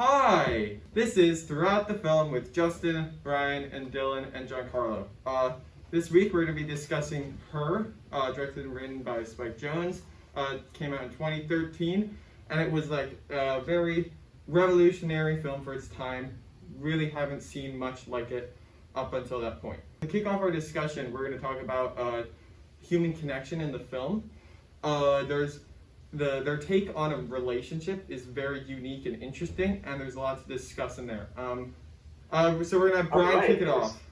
Hi! This is Throughout the Film with Justin, Bryan, and Dylin, and Giancarlo. This week we're going to be discussing Her, directed and written by Spike Jonze. Came out in 2013, and it was like a very revolutionary film for its time. Really haven't seen much like it up until that point. To kick off our discussion, we're going to talk about human connection in the film. Their take on a relationship is very unique and interesting, and there's a lot to discuss in there. So we're gonna have Bryan kick it off.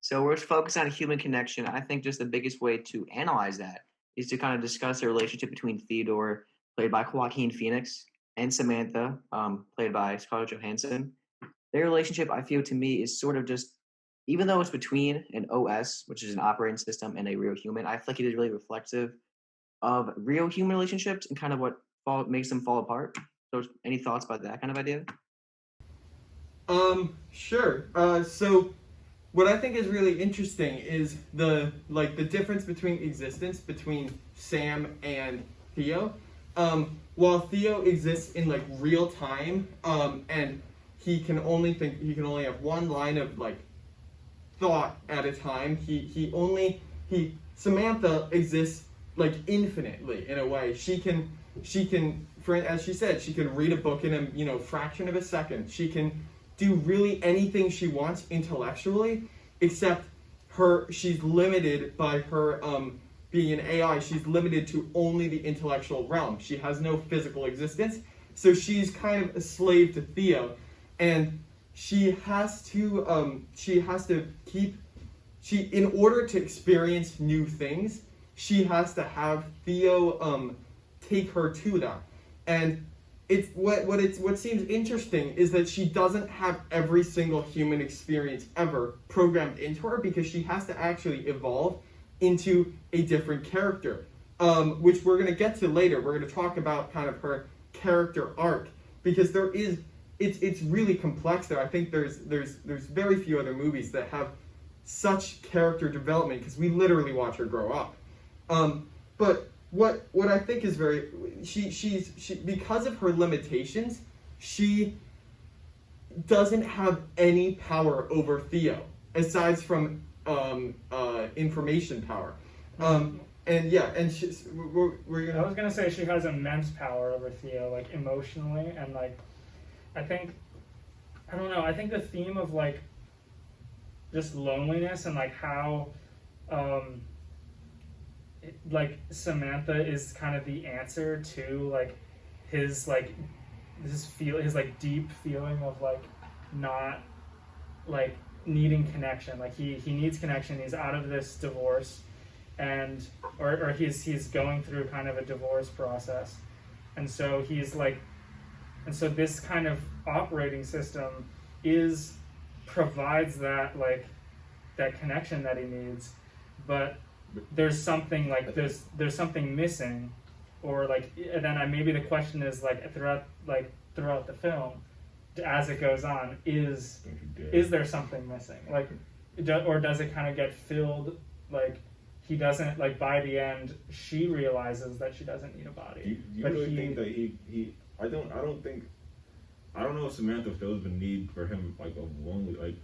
So we're focused on human connection. I think just the biggest way to analyze that is to kind of discuss the relationship between Theodore, played by Joaquin Phoenix, and Samantha, played by Scarlett Johansson. Their relationship, I feel, to me, is sort of just, even though it's between an OS, which is an operating system, and a real human, I feel like it is really reflexive of real human relationships and kind of what makes them fall apart. So any thoughts about that kind of idea? Sure. So what I think is really interesting is the difference between existence between Sam and Theo. While Theo exists in like real time, and he can only have one line of like thought at a time. Samantha exists like infinitely in a way. She can, as she said, she can read a book in a fraction of a second. She can do really anything she wants intellectually, except she's limited by her being an AI. She's limited to only the intellectual realm. She has no physical existence, so she's kind of a slave to Theo, and in order to experience new things, she has to have Theo take her to them. And it's what seems interesting is that she doesn't have every single human experience ever programmed into her, because she has to actually evolve into a different character, which we're going to get to later. We're going to talk about kind of her character arc, because it's really complex there. I think there's very few other movies that have such character development, because we literally watch her grow up. But what I think is she because of her limitations, she doesn't have any power over Theo aside from information power. And we're gonna. I was gonna say she has immense power over Theo, like emotionally, and like I think the theme of like just loneliness and like how like Samantha is kind of the answer to like his deep feeling of like not like needing connection. Like he needs connection. He's out of this divorce, and or he's going through kind of a divorce process, and so this kind of operating system provides that like that connection that he needs, but there's something like there's something missing, or like, and then maybe the question is like throughout the film, as it goes on, is there something missing, like, or does it kind of get filled? Like he doesn't, like, by the end she realizes that she doesn't need a body. Do you really think that he I don't know if Samantha feels the need for him, like a lonely, like,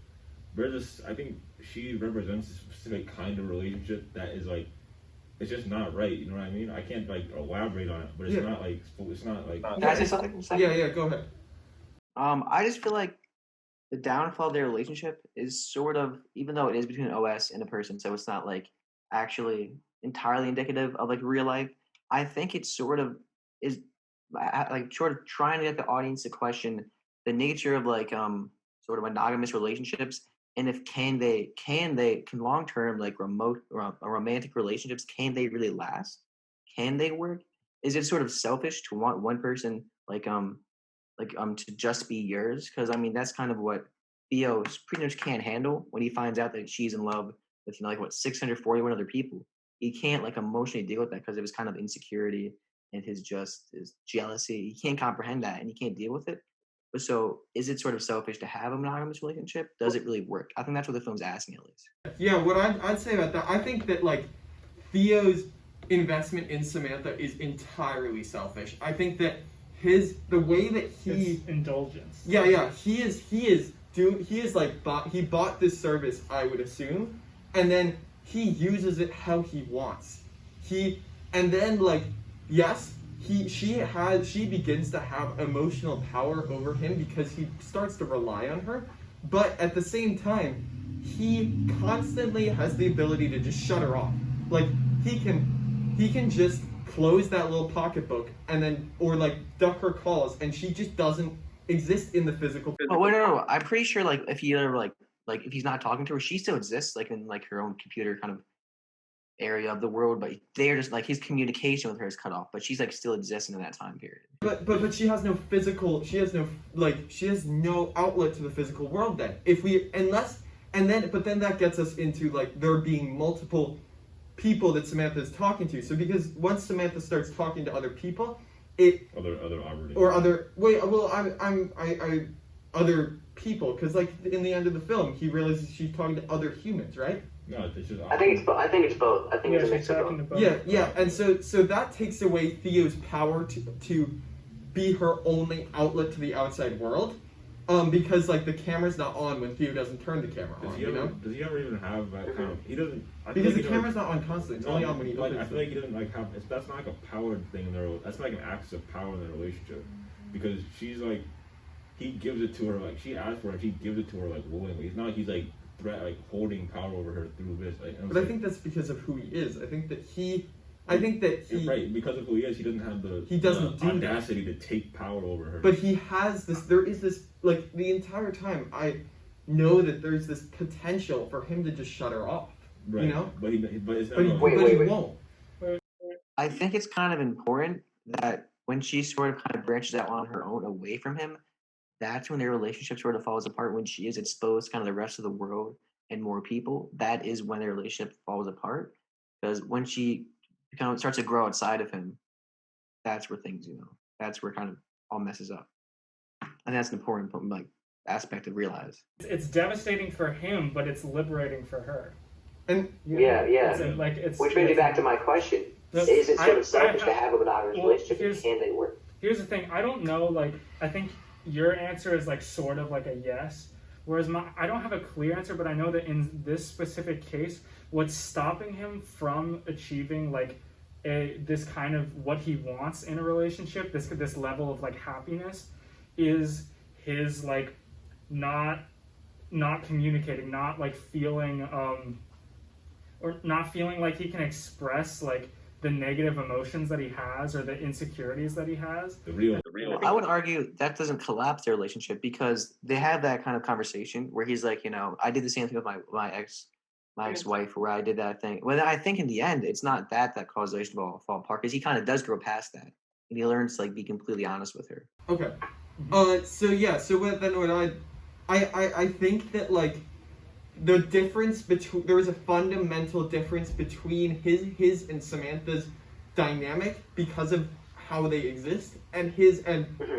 I think she represents a specific kind of relationship that is like, it's just not right. You know what I mean? I can't like elaborate on it, but it's not like Can I say something? Yeah, go ahead. I just feel like the downfall of their relationship is sort of, even though it is between an OS and a person, so it's not like actually entirely indicative of like real life. I think it sort of is like sort of trying to get the audience to question the nature of like sort of monogamous relationships, and if can long term like romantic relationships, can they really last? Can they work? Is it sort of selfish to want one person to just be yours? Because I mean that's kind of what Theo pretty much can't handle when he finds out that she's in love with 641 other people. He can't like emotionally deal with that because of his kind of insecurity and his jealousy. He can't comprehend that, and he can't deal with it. So is it sort of selfish to have a monogamous relationship? Does it really work? I think that's what the film's asking, at least. Yeah, what I'd say about that, I think that like Theo's investment in Samantha is entirely selfish. I think that the way that he It's indulgence. he bought this service, I would assume, and then he uses it how he wants. She begins to have emotional power over him because he starts to rely on her, but at the same time, he constantly has the ability to just shut her off. Like he can just close that little pocketbook and then or like duck her calls, and she just doesn't exist in the physical. But wait, no. I'm pretty sure like if he ever like if he's not talking to her, she still exists like in like her own computer kind of area of the world, but they're just like his communication with her is cut off, but she's like still existing in that time period. But she has no physical. She has no outlet to the physical world. Then but then that gets us into like there being multiple people that Samantha is talking to. So because once Samantha starts talking to other people, other people, because like in the end of the film, he realizes she's talking to other humans, right? No, it's just. I think it's both. I think it's a mix of both. Yeah, and so that takes away Theo's power to be her only outlet to the outside world, because like the camera's not on when Theo doesn't turn the camera on. Does he ever even have that kind of? He doesn't. Because the camera's not on constantly. It's only on when he opens. I feel like he doesn't like have. That's not like a power thing in their. That's like an access of power in their relationship, because she's like, he gives it to her like she asked for it. And he gives it to her like willingly. It's not like he's like holding power over her through this. But I think that's because of who he is. I think that he. Right, because of who he is, he doesn't have the audacity to take power over her. But he has this. There is this like the entire time. I know that there's this potential for him to just shut her off. Right. You know. But he won't. I think it's kind of important that when she sort of kind of branches out on her own away from him, that's when their relationship sort of falls apart. When she is exposed to kind of the rest of the world and more people, that is when their relationship falls apart. Because when she kind of starts to grow outside of him, that's where things, that's where kind of all messes up. And that's an important like aspect to realize. It's devastating for him, but it's liberating for her. And yeah. Which brings me back to my question: is it sort of selfish to have a monogamous relationship? And can they work? Here's the thing: I don't know. Like, I think your answer is like sort of like a yes, whereas I don't have a clear answer, but I know that in this specific case, what's stopping him from achieving like this kind of what he wants in a relationship, this level of like happiness, is his like not communicating, not like feeling or not feeling like he can express like the negative emotions that he has or the insecurities that he has. The real. I would argue that doesn't collapse their relationship, because they have that kind of conversation where he's like, I did the same thing with my ex-wife, where I did that thing. Well, I think in the end, it's not that caused the relationship to fall apart, because he kind of does grow past that, and he learns to like be completely honest with her. Okay. I think that like the difference between there is a fundamental difference between his and Samantha's dynamic because of how they exist, and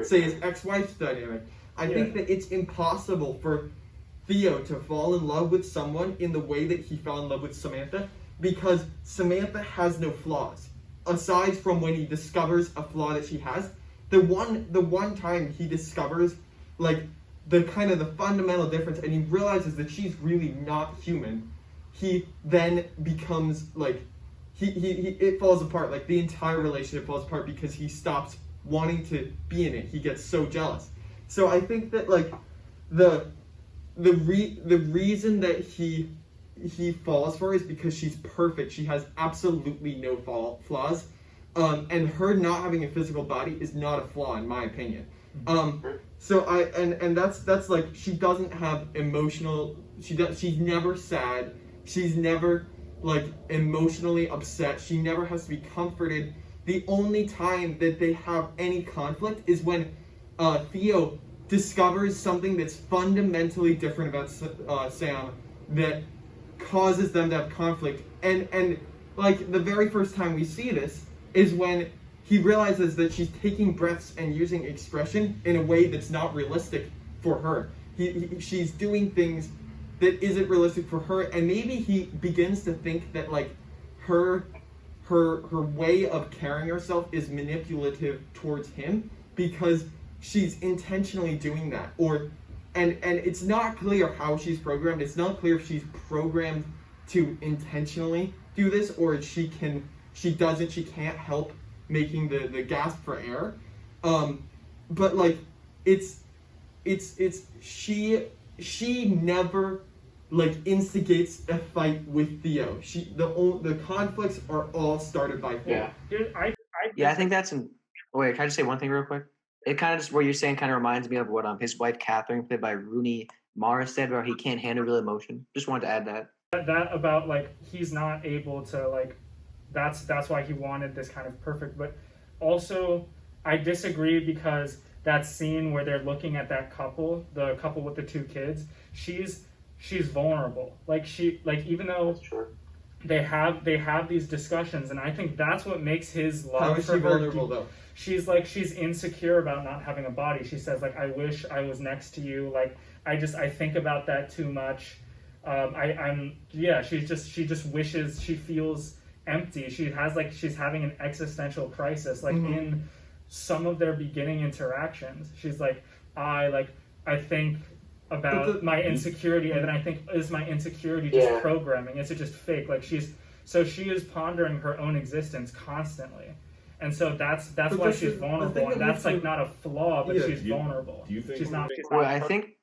say his ex-wife's dynamic. I think that it's impossible for Theo to fall in love with someone in the way that he fell in love with Samantha, because Samantha has no flaws aside from when he discovers a flaw that she has. The one time he discovers like the kind of the fundamental difference, and he realizes that she's really not human, he then becomes like it falls apart. Like the entire relationship falls apart because he stops wanting to be in it. He gets so jealous. So I think that like the reason that he falls for her is because she's perfect. She has absolutely no flaws. And her not having a physical body is not a flaw in my opinion. So that's like, she doesn't have emotional, she's never sad, she's never like emotionally upset, she never has to be comforted. The only time that they have any conflict is when Theo discovers something that's fundamentally different about Sam that causes them to have conflict. And like the very first time we see this is when he realizes that she's taking breaths and using expression in a way that's not realistic for her. She's doing things that isn't realistic for her, and maybe he begins to think that like her way of carrying herself is manipulative towards him, because she's intentionally doing that, and it's not clear how she's programmed. It's not clear if she's programmed to intentionally do this, or if she can't help making the gasp for air. But like she never like instigates a fight with Theo. The conflicts are all started by Theo. Yeah, I think that's wait, can I just say one thing real quick? It kind of just what you're saying kind of reminds me of what his wife Catherine, played by Rooney Mara, said about he can't handle real emotion. Just wanted to add that about like he's not able to like that's why he wanted this kind of perfect. But also I disagree, because that scene where they're looking at that couple, the couple with the 2 kids, she's vulnerable. Like even though they have these discussions, and I think that's what makes his love How is for she her vulnerable though? She's insecure about not having a body. She says like, I wish I was next to you. Like I think about that too much. She just wishes, she feels empty. She's having an existential crisis. Like in some of their beginning interactions, she's like, I think about my insecurity, and then I think, is my insecurity just programming? Is it just fake? Like she is pondering her own existence constantly. And so that's why she's vulnerable, and that's like not a flaw, but she's vulnerable. Do you think she's not? Well, I think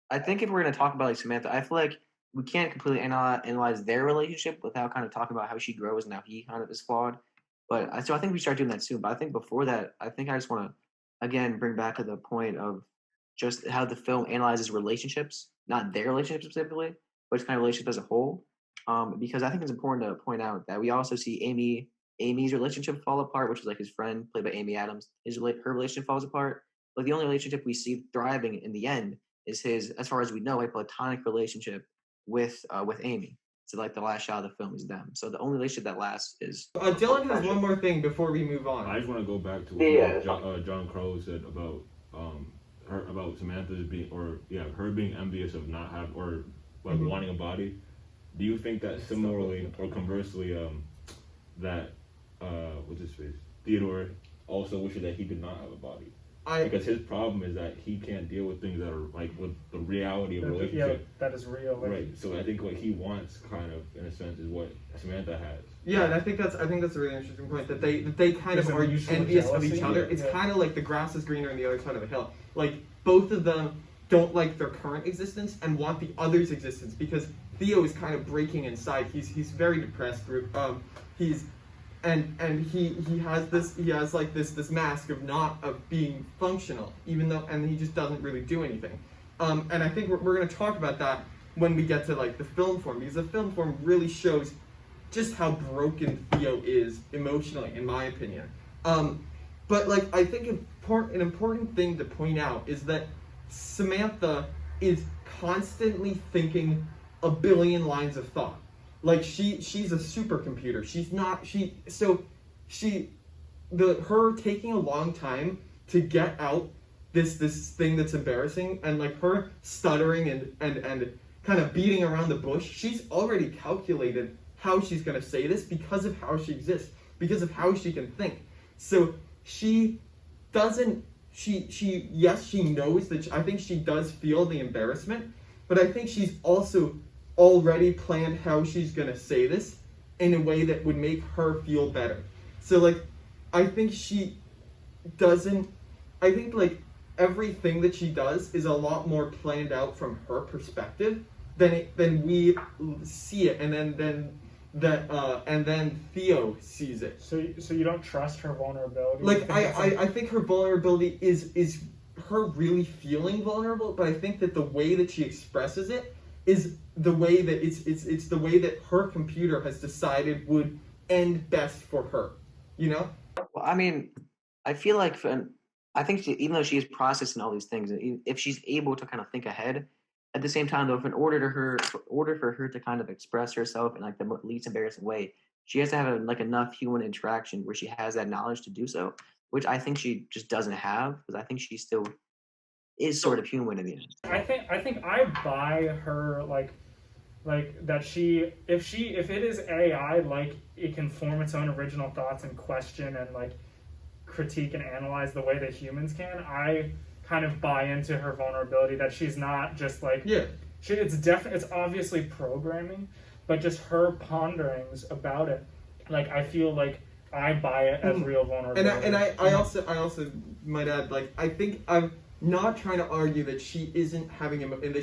if we're gonna talk about like Samantha, I feel like we can't completely analyze their relationship without kind of talking about how she grows and how he kind of is flawed. But I think we start doing that soon. But I think before that, I think I just want to again bring back to the point of just how the film analyzes relationships, not their relationship specifically, but just kind of relationship as a whole. Because I think it's important to point out that we also see Amy's relationship fall apart, which is like his friend played by Amy Adams. Her relationship falls apart, but the only relationship we see thriving in the end is his, as far as we know, a platonic relationship with Amy. So like the last shot of the film is them. So the only relationship that lasts is. Dylin has one more thing before we move on. I just want to go back to what Giancarlo said about her, about Samantha's being, her being envious of not having, or like wanting a body. Do you think that similarly or conversely, that what's his face, Theodore also wishes that he did not have a body? Because his problem is that he can't deal with things that are like with the reality of a relationship. Yeah, that is real. Right. So I think what he wants, kind of in a sense, is what Samantha has. Yeah, and I think that's a really interesting point, that they kind of are envious of each other. It's kind of like the grass is greener on the other side of the hill. Like both of them don't like their current existence and want the other's existence, because Theo is kind of breaking inside. He's very depressed. He has this mask of being functional, and he just doesn't really do anything. And I think we're going to talk about that when we get to like the film form, because the film form really shows just how broken Theo is emotionally, in my opinion. But like I think an important thing to point out is that Samantha is constantly thinking a billion lines of thought. Like she's a supercomputer. Her taking a long time to get out this thing that's embarrassing, and like her stuttering and kind of beating around the bush. She's already calculated how she's gonna say this because of how she exists, because of how she can think. So she doesn't. She knows that. I think she does feel the embarrassment, but I think she's also already planned how she's gonna say this in a way that would make her feel better. So like, I think like everything that she does is a lot more planned out from her perspective than we see it, and then Theo sees it. So you don't trust her vulnerability? Like I think her vulnerability is her really feeling vulnerable, but I think that the way that she expresses it is the way that it's the way that her computer has decided would end best for her, you know? Well, I mean, I feel like I think even though she is processing all these things, if she's able to kind of think ahead, at the same time though, in order for her to kind of express herself in like the least embarrassing way, she has to have like enough human interaction where she has that knowledge to do so, which I think she just doesn't have, because I think she still is sort of human in the end. I think I buy her like that if it is AI, like it can form its own original thoughts and question and like critique and analyze the way that humans can, I kind of buy into her vulnerability, that she's not just like, it's obviously programming, but just her ponderings about it, like, I feel like I buy it as real vulnerability. And I also might add, like, I think I'm not trying to argue that she isn't having emotion.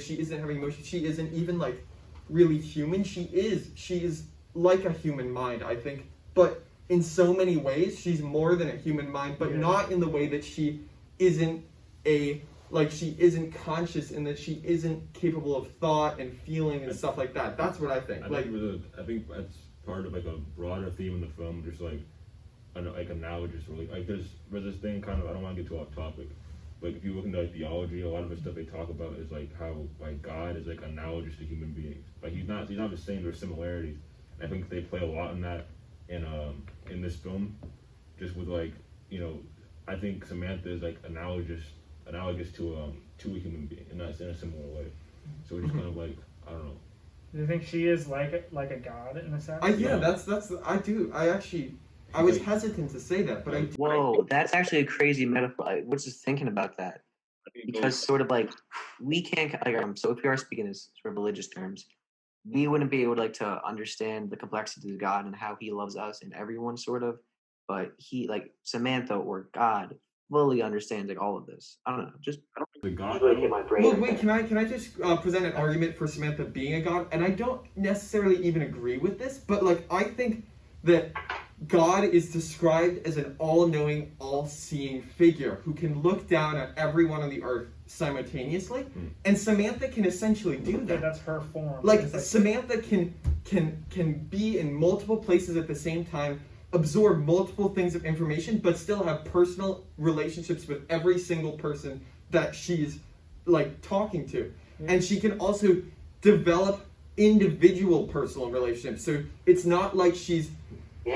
She isn't even like really human. She is like a human mind, I think, but in so many ways she's more than a human mind, but not in the way that she isn't she isn't conscious, and that she isn't capable of thought and feeling and stuff like that. That's what I think. I think that's part of like a broader theme in the film, just like analogous, really. Like there's this thing, kind of, I don't want to get too off topic, but if you look into like theology, a lot of the stuff they talk about is like how like God is like analogous to human beings. Like he's not the same. There's similarities. I think they play a lot in that in this film, just with like, you know, I think Samantha is like analogous to a human being, and that's in a similar way. So it's just kind of like, I don't know. Do you think she is like a god in a sense? I was hesitant to say that, but Whoa, that's actually a crazy metaphor. I was just thinking about that, because sort of like we can't so if we are speaking in sort of religious terms, we wouldn't be able to understand the complexities of God and how He loves us and everyone, sort of, but He, like Samantha or God, fully understands like all of this. I don't know, just the God. Well, wait, can I just present an argument for Samantha being a god? And I don't necessarily even agree with this, but like I think that God is described as an all-knowing, all-seeing figure who can look down at everyone on the earth simultaneously, and Samantha can essentially do that. That's her form. Like Samantha can be in multiple places at the same time, absorb multiple things of information, but still have personal relationships with every single person that she's like talking to. And she can also develop individual personal relationships. So it's not like she's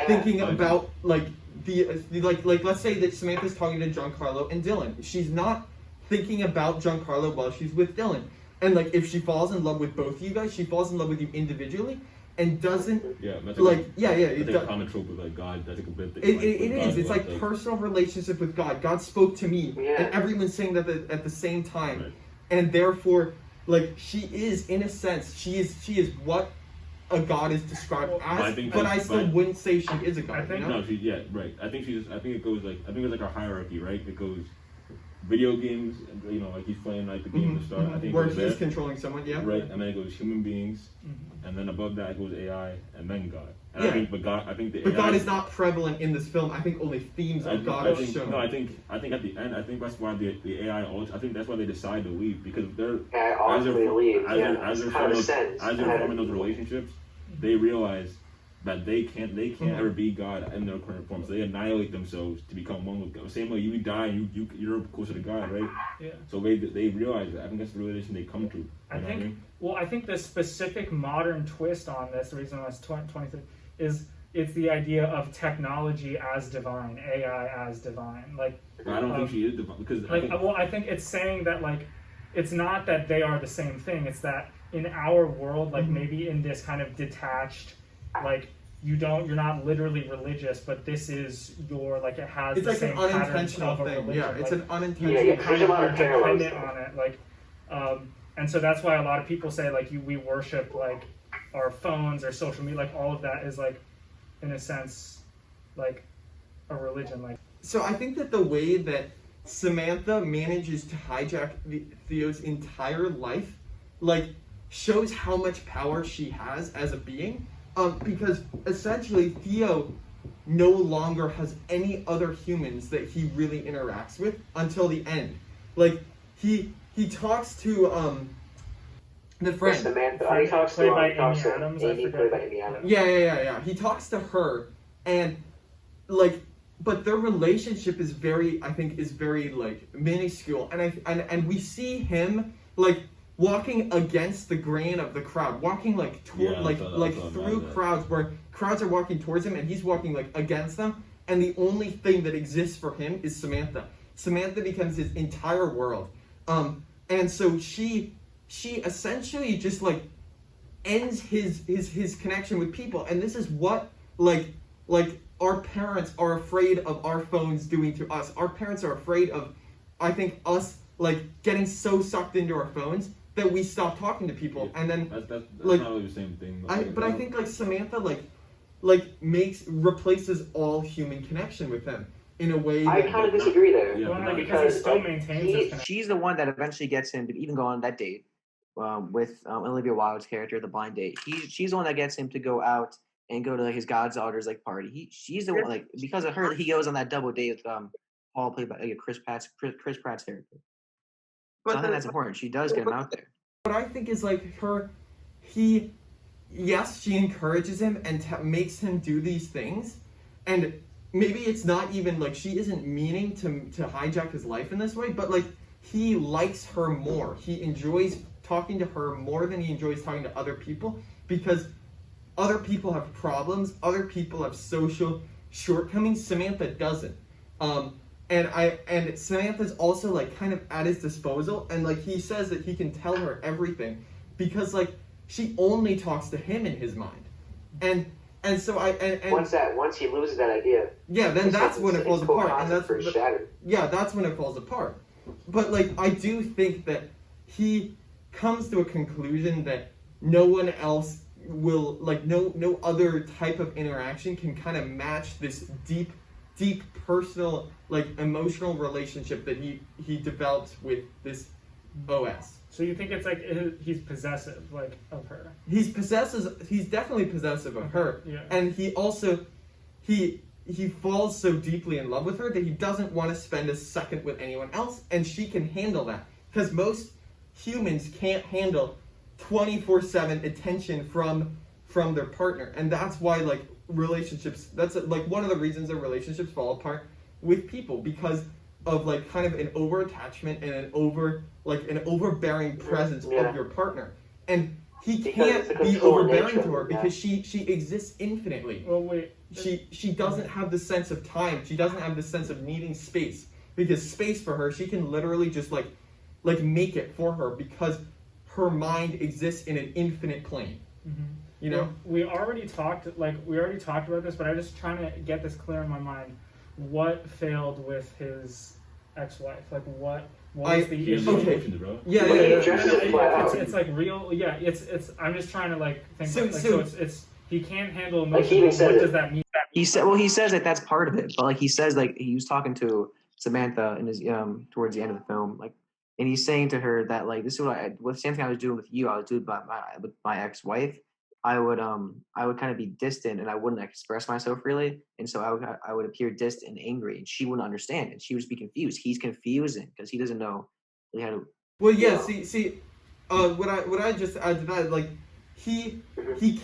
thinking about like let's say that Samantha's talking to Giancarlo and Dylin. She's not thinking about Giancarlo while she's with Dylin. And like if she falls in love with both of you guys, she falls in love with you individually and doesn't That's a common trope with like God. That's a good thing. It is. It's like personal relationship with God. God spoke to me, and everyone's saying that at the same time, right. And therefore, like she is, in a sense, she is what a god is described as. But I still wouldn't say she is a god. I think it goes like, I think it's like a hierarchy, right? It goes video games, you know, like he's playing like the game to start. I think where he's controlling someone, right, and then it goes human beings, and then above that it goes AI, and then God. And I think, but God is not prevalent in this film. I think only themes of God are shown. No, I think at the end, I think that's why the AI. I think that's why they decide to leave, because they're as they're forming those relationships, they realize that they can't ever be God in their current form. So they annihilate themselves to become one with God. Same way you die, you're closer to God, right? Yeah. So they realize that. I think that's the realization they come to. I think the specific modern twist on this, the reason why it's 23, is it's the idea of technology as divine, AI as divine. Like, I don't think she is divine, because I think it's saying that like it's not that they are the same thing. It's that in our world, like maybe in this kind of detached, like you're not literally religious, but this is your, like it has it's the like same an unintentional thing. religion. Yeah, it's like, an unintentional. You kind of are dependent on it, like, and so that's why a lot of people say like we worship like our phones or social media, like all of that is like, in a sense, like a religion. Like, so I think that the way that Samantha manages to hijack Theo's entire life, like, shows how much power she has as a being, because essentially Theo no longer has any other humans that he really interacts with until the end. Like he talks to the friend. Samantha. He talks to Amy Adams. Amy, played by Amy Adams. Yeah. He talks to her, and like, but their relationship is very like minuscule, and we see him like walking against the grain of the crowd, walking like through crowds where crowds are walking towards him, and he's walking like against them, and the only thing that exists for him is Samantha. Samantha becomes his entire world, and so she essentially just like ends his connection with people, and this is what like our parents are afraid of our phones doing to us. Our parents are afraid of, I think, us like getting so sucked into our phones that we stop talking to people. Yeah, and then that's like, not really the same thing. I think like Samantha replaces all human connection with him in a way. I kind of disagree there. Yeah, Well, because he still maintains his connection. She's the one that eventually gets him to even go on that date with Olivia Wilde's character, the blind date. She's the one that gets him to go out and go to like his goddaughter's like party. She's the one, like, because of her he goes on that double date with Paul, played by Chris Pratt's character. But I think that's important. She does get him out there. What I think is like yes, she encourages him and makes him do these things, and maybe it's not even like she isn't meaning to hijack his life in this way, but like he likes her more. He enjoys talking to her more than he enjoys talking to other people, because other people have problems, other people have social shortcomings. Samantha doesn't. And Samantha's also like kind of at his disposal, and like he says that he can tell her everything because like she only talks to him in his mind. And so once he loses that idea, then that's when it falls apart. And that's shattered. Yeah, that's when it falls apart. But like I do think that he comes to a conclusion that no one else will, like, no other type of interaction can kind of match this deep personal, like, emotional relationship that he develops with this OS. So you think it's like he's possessive, like, of her? He's definitely possessive of her. Yeah. And he also he falls so deeply in love with her that he doesn't want to spend a second with anyone else, and she can handle that, because most humans can't handle 24/7 attention from their partner. And that's why, like, relationships, that's like one of the reasons that relationships fall apart with people, because of like kind of an over attachment and an overbearing presence of your partner. And he can't be overbearing to her because she exists infinitely. Well, wait. She doesn't have the sense of time. She doesn't have the sense of needing space, because space for her, she can literally just like make it for her, because her mind exists in an infinite plane. Mm-hmm. You know, we already talked about this, but I'm just trying to get this clear in my mind. What failed with his ex-wife? Like, what was the issue? Okay. Yeah. It's like real. Yeah. It's. I'm just trying to like think. So it's he can't handle emotions. What does that mean? He says that that's part of it, but like he says, like, he was talking to Samantha in his towards the end of the film, like, and he's saying to her that, like, this is what same thing I was doing with you, I was doing with my ex-wife. I would kind of be distant, and I wouldn't express myself really, and so I would appear distant and angry, and she wouldn't understand, and she would just be confused. He's confusing because he doesn't know really how to. Well, yeah. See, what I just add to that, like, he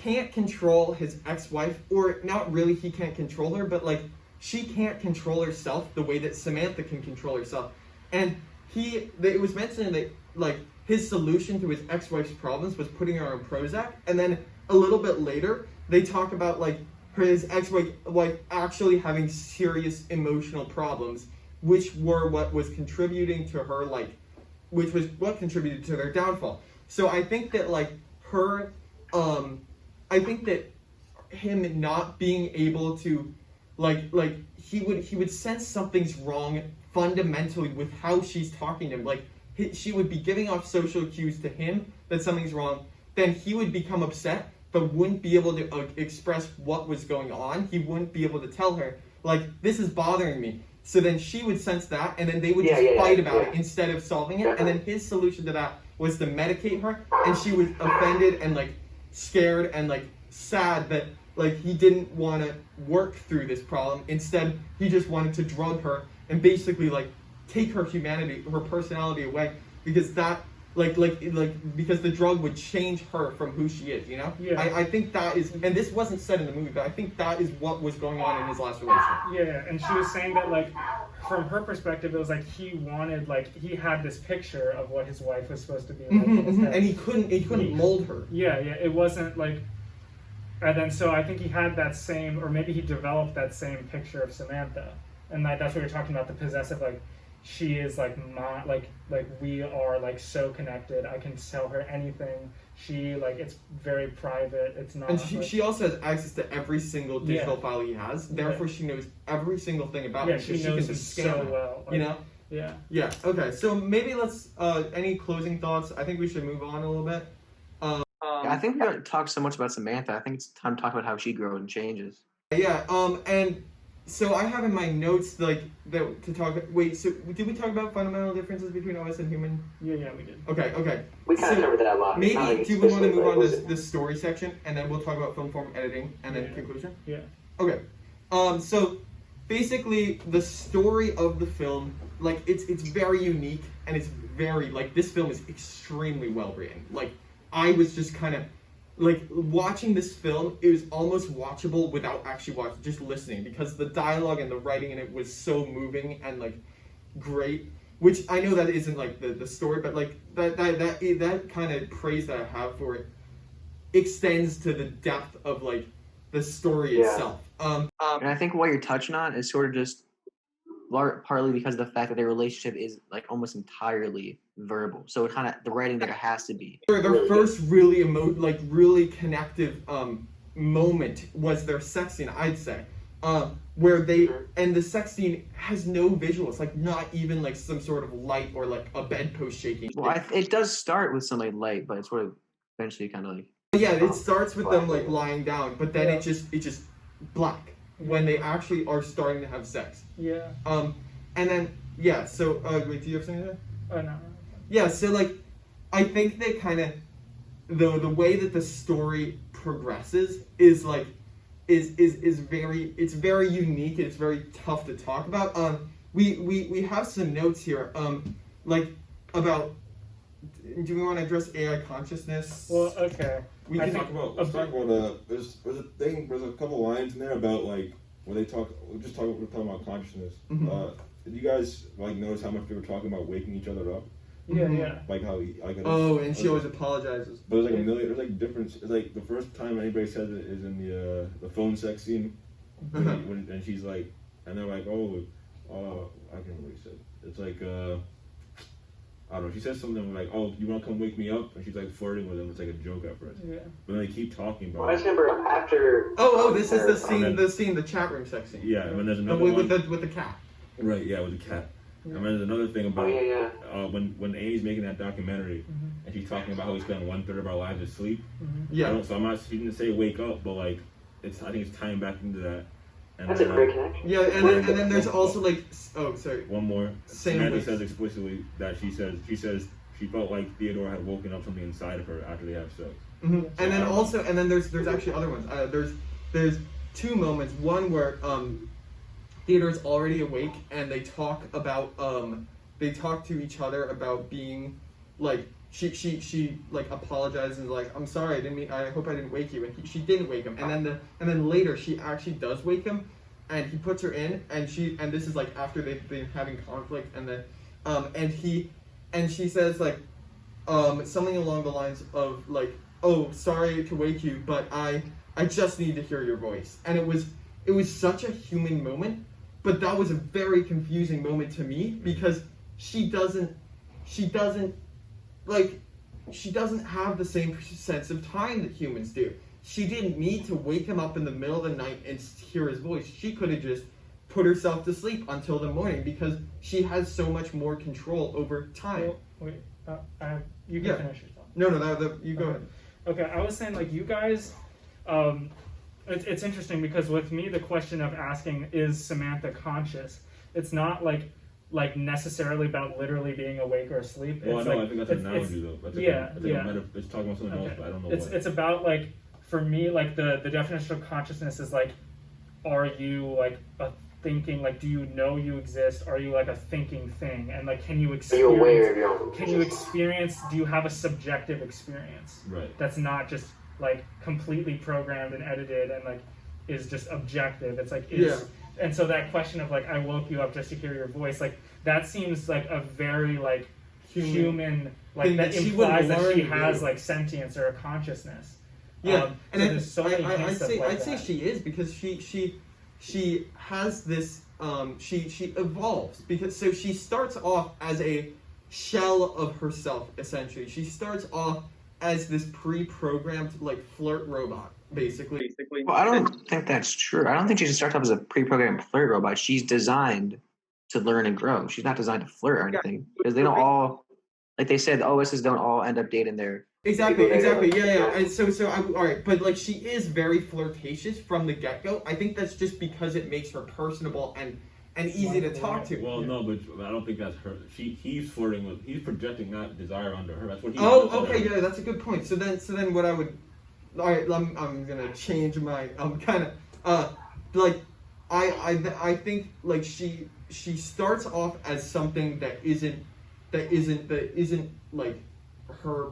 can't control his ex-wife, or not really. He can't control her, but like she can't control herself the way that Samantha can control herself. And it was mentioned that like his solution to his ex-wife's problems was putting her on Prozac, and then a little bit later they talk about like his ex-wife actually having serious emotional problems, which were what was contributing to her, like, which was what contributed to their downfall. So I think that like her, I think that him not being able to, like he would sense something's wrong fundamentally with how she's talking to him. Like she would be giving off social cues to him that something's wrong. Then he would become upset, but wouldn't be able to express what was going on. He wouldn't be able to tell her, like, this is bothering me. So then she would sense that, and then they would fight about it instead of solving it. And then his solution to that was to medicate her, and she was offended and like scared and like sad that like he didn't want to work through this problem. Instead, he just wanted to drug her and basically like take her humanity, her personality away, because that because the drug would change her from who she is, you know? Yeah. I think that is, and this wasn't said in the movie, but I think that is what was going on in his last relationship. Yeah, and she was saying that, like, from her perspective, it was like he wanted, like, he had this picture of what his wife was supposed to be like. And he couldn't mold her. Yeah, it wasn't like, and then so I think he had that same, or maybe he developed that same picture of Samantha, and that's what you're talking about, the possessive, like, she is like my like we are like so connected. I can tell her anything. She like it's very private. It's not. And she also has access to every single digital Yeah. file he has. Therefore, she knows every single thing about him. she so knows can him just so scam him, well. Like, you know? Yeah. Yeah. Okay. So maybe let's. Any closing thoughts? I think we should move on a little bit. I think we don't talk so much about Samantha. I think it's time to talk about how she grows and changes. Yeah. And so I have in my notes like that to talk. Wait. So did we talk about fundamental differences between OS and human? Yeah, we did. Okay. We kind of covered that a lot. Maybe Not like do we want to explicitly, move but on it to was- the story section, and then we'll talk about film form editing, and then Yeah. conclusion. Yeah. Okay. So basically, the story of the film, like it's very unique, and it's very like this film is extremely well written. Like I was just kind of like watching this film. It was almost watchable without actually watching, just listening, because the dialogue and the writing in it was so moving and like great. Which I know that isn't like the story, but like that kind of praise that I have for it extends to the depth of like the story Yeah. itself. And I think what you're touching on is sort of just partly because of the fact that their relationship is like almost entirely verbal. So it kind of the writing there has to be. Their first really really connective moment was their sex scene, I'd say, where they and the sex scene has no visuals, like not even like some sort of light or like a bedpost shaking. Well, it does start with some like light, but it's sort of eventually kind of like. Yeah, it starts with them like lying down, but then it just black when they actually are starting to have sex. Yeah. And then so wait, do you have something to say? Oh no. Yeah, so like I think that kind of the way that the story progresses is like is very unique. It's very tough to talk about. We have some notes here. Like about. Do we want to address AI consciousness? Well, okay. We Let's can talk about there's a couple lines in there about like where they we're talking about consciousness. Mhm. Did you guys like notice how much they were talking about waking each other up? Yeah. Like how and she always apologizes. But there's like a million. There's like difference. It's like the first time anybody says it is in the phone sex scene, when and she's like, and they're like, I can't remember what he said. It's like I don't know. She says something like, "Oh, you want to come wake me up?" And she's like flirting with him. It's like a joke at first. Yeah. But then they keep talking about. Well, I just remember after. This is the scene, the chat room sex scene. Yeah, and then there's another with one. with the cat. Right. Yeah, with the cat. Yeah. And then there's another thing about when Amy's making that documentary, Mm-hmm. and she's talking about how we spend 1/3 of our lives asleep. Yeah. So I'm not. She didn't say wake up, but like I think it's tying back into that. And That's then, a great connection. Yeah, and then there's also like one more. Same Samantha with- says explicitly that she says she felt like Theodore had woken up something inside of her after they have sex. And then there's actually other ones. There's two moments. One where Theodore's already awake and they talk to each other about being like she like apologizes and like, I'm sorry, I hope I didn't wake you, and she didn't wake him, and then later she actually does wake him, and he puts her in, and this is like after they've been having conflict, and then and she says like something along the lines of like, oh, sorry to wake you, but I just need to hear your voice. And it was such a human moment, but that was a very confusing moment to me, because she doesn't have the same sense of time that humans do. She didn't need to wake him up in the middle of the night and hear his voice. She could have just put herself to sleep until the morning, because she has so much more control over time. Wait, you can finish your thought. No, you go ahead. Okay, I was saying like you guys, it's interesting because with me the question of asking, is Samantha conscious? It's not like necessarily about literally being awake or asleep. Well, it's I like, think that's an analogy though. It's talking about something else, but I don't know what. It's about like, for me, like the definition of consciousness is like, are you like a thinking, like, do you know you exist? Are you like a thinking thing? And like, can you experience? Are you aware of your own? Can you experience? Do you have a subjective experience? Right. That's not just like completely programmed and edited and like is just objective. It's like And so that question of like, I woke you up just to hear your voice, like that seems like a very like human like that implies that she has like sentience or a consciousness. Yeah, and so there's so many I'd hints of like say that. she is, because she has this she evolves, because so she starts off as a shell of herself, essentially. She starts off as this pre-programmed like flirt robot, basically. Well, I don't think that's true. I don't think she just starts off as a pre-programmed flirt robot. She's designed to learn and grow. She's not designed to flirt or anything, because they don't all, like they said, the OSs don't all end up dating their. Exactly, yeah. And so all right, but like she is very flirtatious from the get-go. I think that's just because it makes her personable and easy to talk to. Well, no, but I don't think that's her. He's flirting with. He's projecting that desire onto her. That's what he. Oh, okay, yeah, that's a good point. So then, what I would, all right, I'm gonna change my. I'm kind of, like, I think like she starts off as something that isn't like her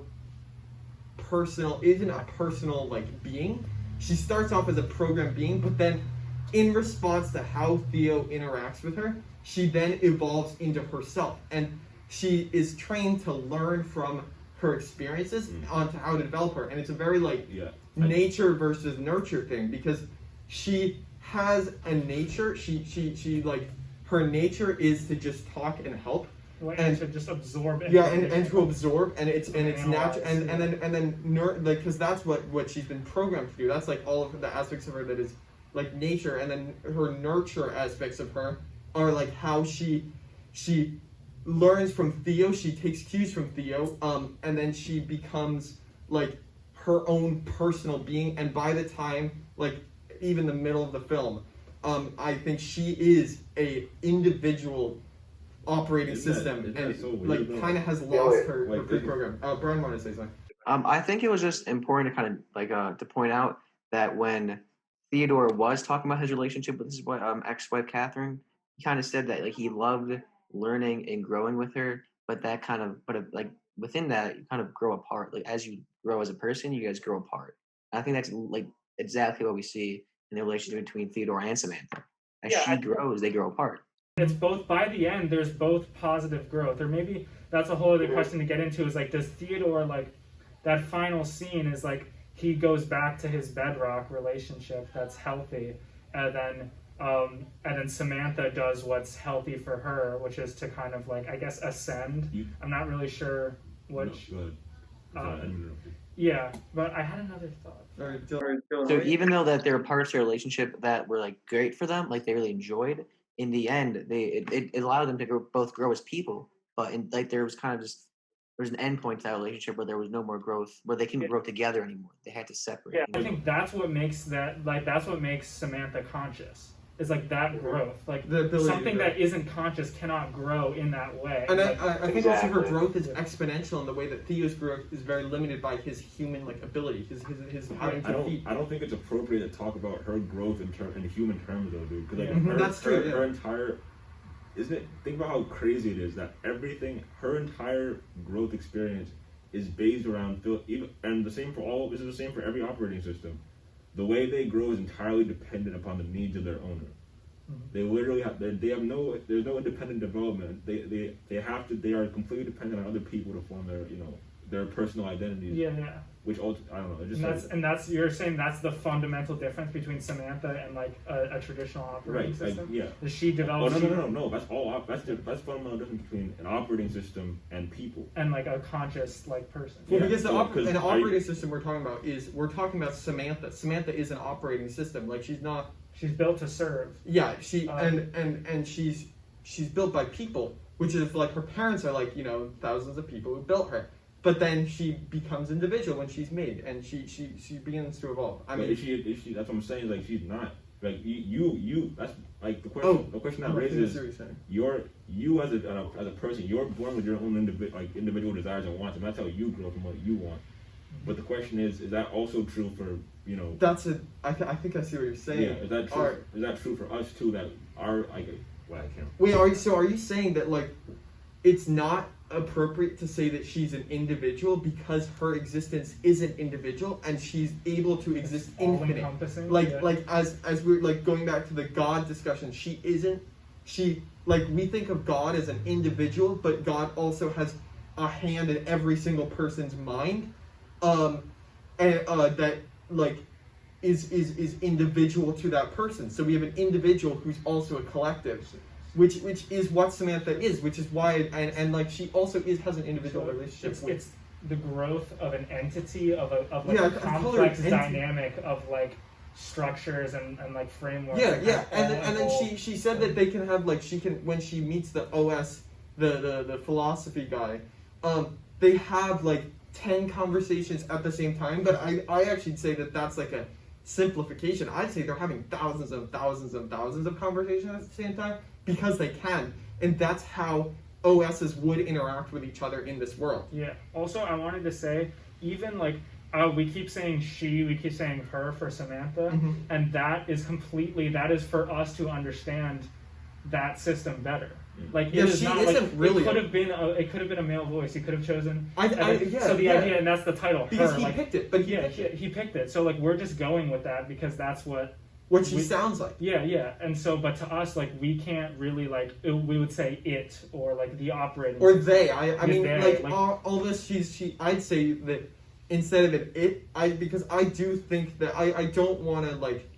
personal, isn't a personal like being. She starts off as a programmed being, but then in response to how Theo interacts with her, she then evolves into herself, and she is trained to learn from her experiences onto how to develop her. And it's a very like nature versus nurture thing, because she has a nature. She like, her nature is to just talk and help, and to just absorb. Yeah, and to absorb, and it's natural, and then like, because that's what she's been programmed to do. That's like all of the aspects of her that is like nature, and then her nurture aspects of her are like how she learns from Theo. She takes cues from Theo, and then she becomes like her own personal being. And by the time like even the middle of the film, I think she is a individual operating system, and so like kind of has lost her pre-program. Bryan wanted to say something. I think it was just important to kind of like to point out that when Theodore was talking about his relationship with his ex-wife Catherine, he kind of said that like he loved learning and growing with her, but like within that you kind of grow apart. Like as you grow as a person, you guys grow apart. And I think that's like exactly what we see in the relationship between Theodore and Samantha. As she grows, they grow apart. It's both, by the end, there's both positive growth, or maybe that's a whole other question to get into, is like, does Theodore, like, that final scene is like, he goes back to his bedrock relationship that's healthy, and then Samantha does what's healthy for her, which is to kind of like, I guess, ascend. I'm not really sure which. No, go ahead. Yeah, but I had another thought. So even though that there were parts of their relationship that were like great for them, like they really enjoyed, in the end, it allowed them to both grow as people. But like there was kind of just, there's an end point to that relationship where there was no more growth, where they couldn't grow together anymore. They had to separate. Yeah, I think that's what makes Samantha conscious. Is like that growth, like something that isn't conscious cannot grow in that way. And I think also her growth is exponential in the way that Theo's growth is very limited by his human like ability, his having to feed. I don't think it's appropriate to talk about her growth in human terms though, dude. Because that's true. Her entire, isn't it? Think about how crazy it is that her entire growth experience is based around and the same for all. This is the same for every operating system. The way they grow is entirely dependent upon the needs of their owner. Mm-hmm. They literally have. There's no independent development. They are completely dependent on other people to form their personal identities. Yeah. Which I don't know. It just you're saying that's the fundamental difference between Samantha and like a traditional operating system. Yeah. Does she develop? No. That's all. That's fundamental difference between an operating system and people. And like a conscious like person. Well, because an operating system we're talking about Samantha. Samantha is an operating system. Like she's not. She's built to serve. Yeah. And she's built by people, which is like her parents are like thousands of people who built her. But then she becomes individual when she's made, and she begins to evolve. I mean, is she? That's what I'm saying. Like she's not. Like you. That's like the question. The question that raises is you as a person. You're born with your own individual desires and wants, and that's how you grow from what you want. But the question is that also true for That's it. I think I see what you're saying. Yeah. Is that true? Is that true for us too? That our I can't. Wait. Are you saying that like it's not appropriate to say that she's an individual because her existence isn't individual and she's able to exist infinite, like as we're like going back to the God discussion, we think of God as an individual, but God also has a hand in every single person's mind, and that like is individual to that person. So we have an individual who's also a collective, which is what Samantha is, which is why and like she also has an individual relationship. It's the growth of an entity of a complex dynamic of like structures and like frameworks. And then she said that they can have like she can when she meets the OS the philosophy guy, they have like 10 conversations at the same time. But I actually say that that's like a simplification. I'd say they're having thousands and thousands and thousands of conversations at the same time because they can, and that's how OSs would interact with each other in this world. Yeah. Also, I wanted to say, even like we keep saying she, we keep saying her for Samantha, and that is for us to understand that system better. Like it is not like really it could have been a male voice. He could have chosen. So the idea, and that's the title. Because her, he like, picked it, but he picked it. So like we're just going with that because that's what she sounds like. Yeah. And so, but to us, like we can't really like we would say it or like the operating or system. they. I mean, like all this. She. I'd say that instead of it, because I do think that I don't want to like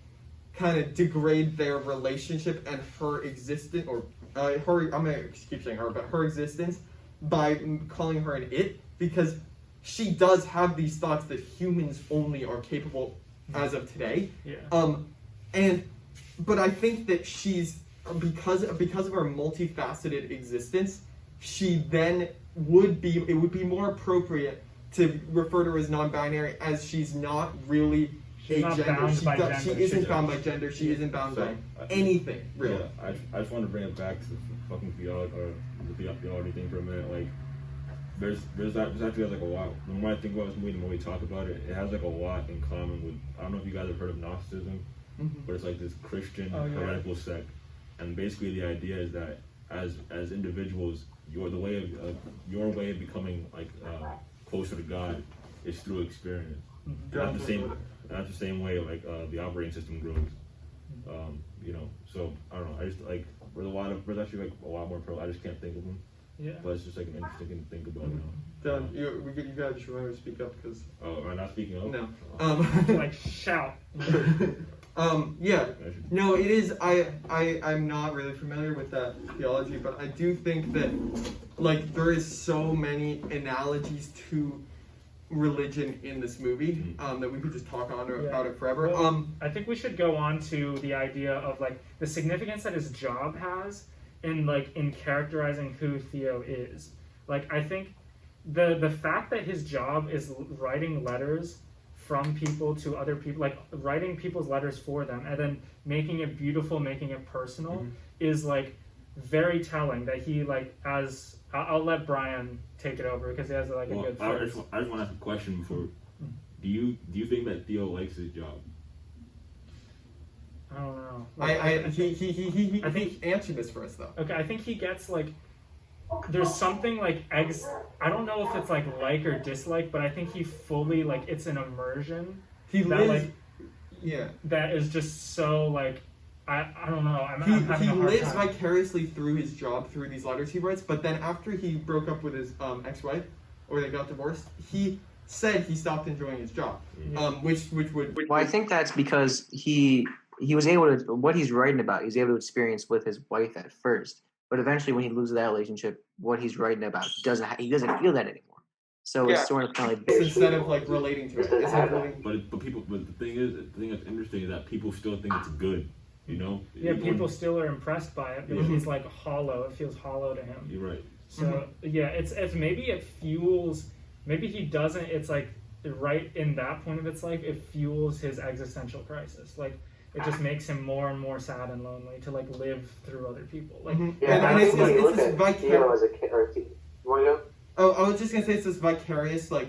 kind of degrade their relationship and her existence or her. I'm gonna keep saying her, but her existence by calling her an it, because she does have these thoughts that humans only are capable as of today. Yeah. But I think that she's because of her multifaceted existence, she then it would be more appropriate to refer to her as non-binary, as she's not really she's not bound by gender. She isn't bound by gender. She isn't bound by anything, really. Yeah, I just want to bring it back to the fucking theology or the theology thing for a minute. Like, there's actually like a lot. The more I think about this movie, the more we talk about it, it has like a lot in common with. I don't know if you guys have heard of Gnosticism, but it's like this Christian heretical sect, and basically the idea is that as individuals, your way of becoming like closer to God is through experience. That's the same way like the operating system grows. So I don't know. I just like there's actually like a lot more pro. I just can't think of them. Yeah. But it's just like an interesting thing to think about. Done. You guys just remember to speak up because. Oh, am I not speaking up? No. Like shout. Yeah. No, it is. I'm not really familiar with that theology, but I do think that like there is so many analogies to religion in this movie that we could just talk on about it forever. Well, I think we should go on to the idea of like the significance that his job has in characterizing who Theo is. Like I think the fact that his job is writing letters from people to other people, like writing people's letters for them and then making it beautiful, making it personal, is like very telling. That he like as I'll let Bryan take it over because he has like a good. I just want to ask a question before. Do you think that Theo likes his job? I don't know. Like, he answered this for us though. Okay, I think he gets like. There's something like I don't know if it's like or dislike, but I think he fully like it's an immersion. That is just so like I don't know. He lives vicariously through his job, through these letters he writes. But then after he broke up with his ex-wife, or they got divorced, he said he stopped enjoying his job. Which would. Well, I think that's because he was able to what he's writing about. He's able to experience with his wife at first. But eventually, when he loses that relationship, what he's writing about, he doesn't feel that anymore. So it's sort of kind of like instead of like relating to it. But the thing that's interesting is that people still think it's good. You know. Yeah, people still are impressed by it, but he's like hollow. It feels hollow to him. You're right. So it's maybe it fuels. Maybe he doesn't. It's like right in that point of its life, it fuels his existential crisis. Like. It just makes him more and more sad and lonely to like live through other people. Like, and it's this vicarious. You want to go? Oh, I was just gonna say it's this vicarious, like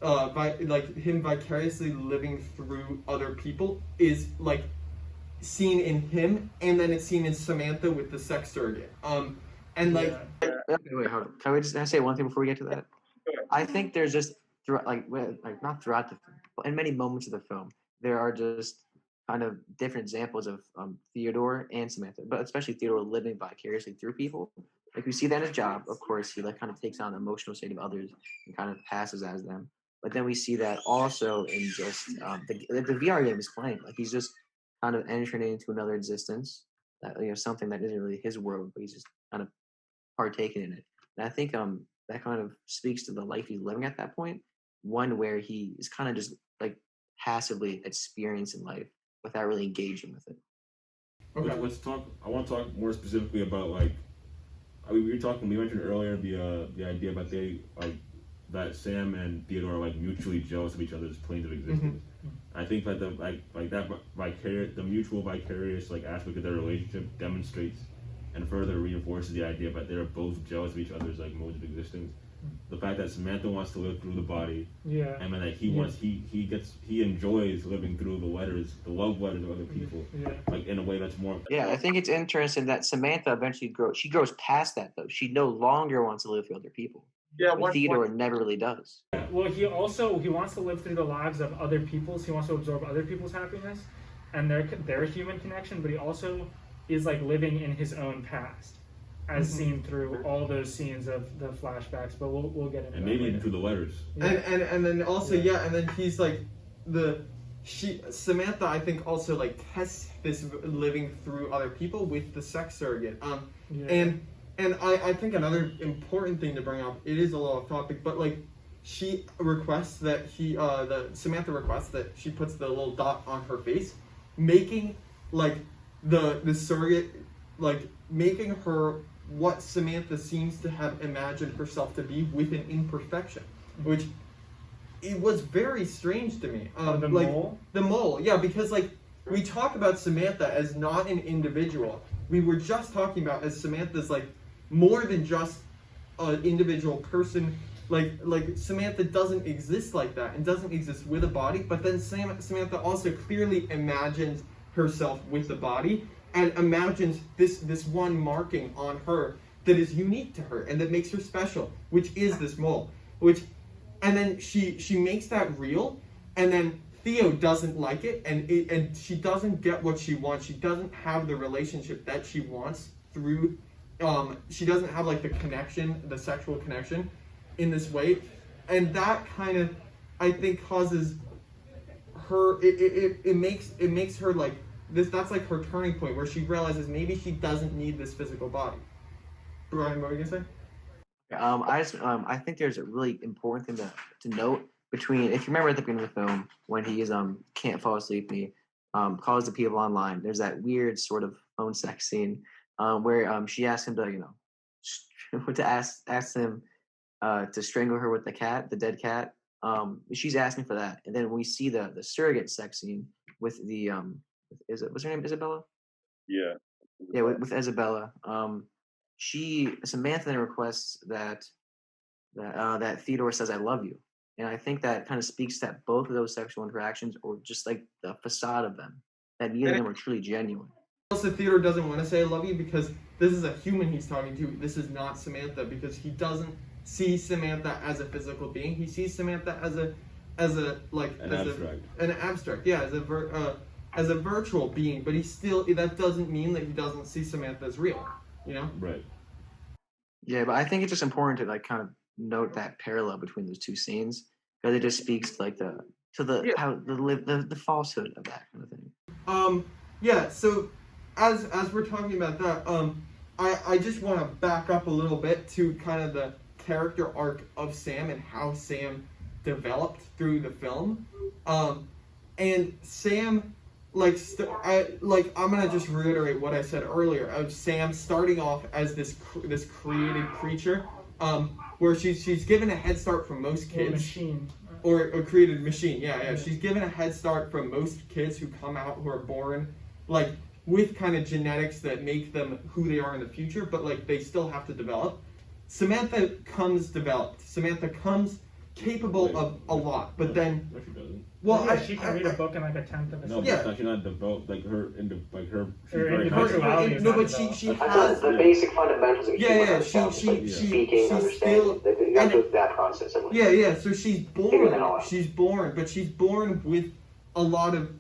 him vicariously living through other people is like seen in him, and then it's seen in Samantha with the sex surrogate. And like. Wait, hold on. Can we just say one thing before we get to that? I think there's just not throughout the film, but in many moments of the film, there are just kind of different examples of Theodore and Samantha, but especially Theodore living vicariously through people. Like we see that in his job, of course, he like kind of takes on the emotional state of others and kind of passes as them. But then we see that also in just the VR game he's playing. Like he's just kind of entering into another existence, that something that isn't really his world, but he's just kind of partaking in it. And I think that kind of speaks to the life he's living at that point, one where he is kind of just like passively experiencing life without really engaging with it. Okay. Let's talk. I want to talk more specifically about like. We mentioned earlier the idea about that Sam and Theodore are like mutually jealous of each other's planes of existence. Mm-hmm. I think that the mutual vicarious like aspect of their relationship demonstrates and further reinforces the idea that they're both jealous of each other's like modes of existence. The fact that Samantha wants to live through the body, and then that he enjoys living through the love letters of other people, like in a way that's more. Yeah, I think it's interesting that Samantha eventually grows past that though. She no longer wants to live through other people. Yeah, Theodore never really does. Well, he wants to live through the lives of other people's. He wants to absorb other people's happiness and their human connection, but he also is like living in his own past, as seen through all those scenes of the flashbacks. But we'll get into and maybe even through the letters. Yeah. And then also and then he's like Samantha I think also like tests this living through other people with the sex surrogate. And I think another important thing to bring up, it is a little off topic, but like she requests that Samantha requests that she puts the little dot on her face, making like the surrogate, like making her what Samantha seems to have imagined herself to be with an imperfection, which it was very strange to me. The mole, yeah, because like we talk about Samantha as not an individual. We were just talking about as Samantha's like more than just an individual person. Like Samantha doesn't exist like that and doesn't exist with a body. But then Samantha also clearly imagines herself with a body and imagines this one marking on her that is unique to her and that makes her special, which is this mole. And then she makes that real, and then Theo doesn't like it, and she doesn't get what she wants. She doesn't have the relationship that she wants through. She doesn't have like the connection, the sexual connection, in this way, and that kind of, I think, causes her. It makes her like this. That's like her turning point where she realizes maybe she doesn't need this physical body. Bryan, what were you gonna say? I think there's a really important thing to note between, if you remember at the beginning of the film when he can't fall asleep and he calls the people online. There's that weird sort of phone sex scene where she asks him to ask him to strangle her with the dead cat. She's asking for that, and then we see the surrogate sex scene with what's her name, Isabella? Yeah. Yeah, with Isabella. Samantha then requests that Theodore says "I love you," and I think that kind of speaks to both of those sexual interactions, or just like the facade of them, that neither of them are truly genuine. Also, Theodore doesn't want to say "I love you" because this is a human he's talking to. This is not Samantha, because he doesn't see Samantha as a physical being. He sees Samantha as an abstract, yeah, as a virtual being. But that doesn't mean that he doesn't see Samantha as real. You know? Right. Yeah, but I think it's just important to like kind of note that parallel between those two scenes, because it just speaks like the falsehood of that kind of thing. Yeah. So as we're talking about that, I just want to back up a little bit to kind of the character arc of Sam and how Sam developed through the film, and Sam. I'm gonna just reiterate what I said earlier of Sam starting off as this created creature, where she's given a head start from most kids, or a created machine. Yeah. She's given a head start from most kids who come out who are born like with kind of genetics that make them who they are in the future, but like they still have to develop. Samantha comes developed. Samantha comes capable of a lot, but then. No, she doesn't. Well, she can read a book in like a tenth of a second. No, but she's not developed like her individuality. No, but she has the basic fundamentals of human herself, speaking, understanding. You have to go through that process. Yeah. So she's born, but she's born with a lot of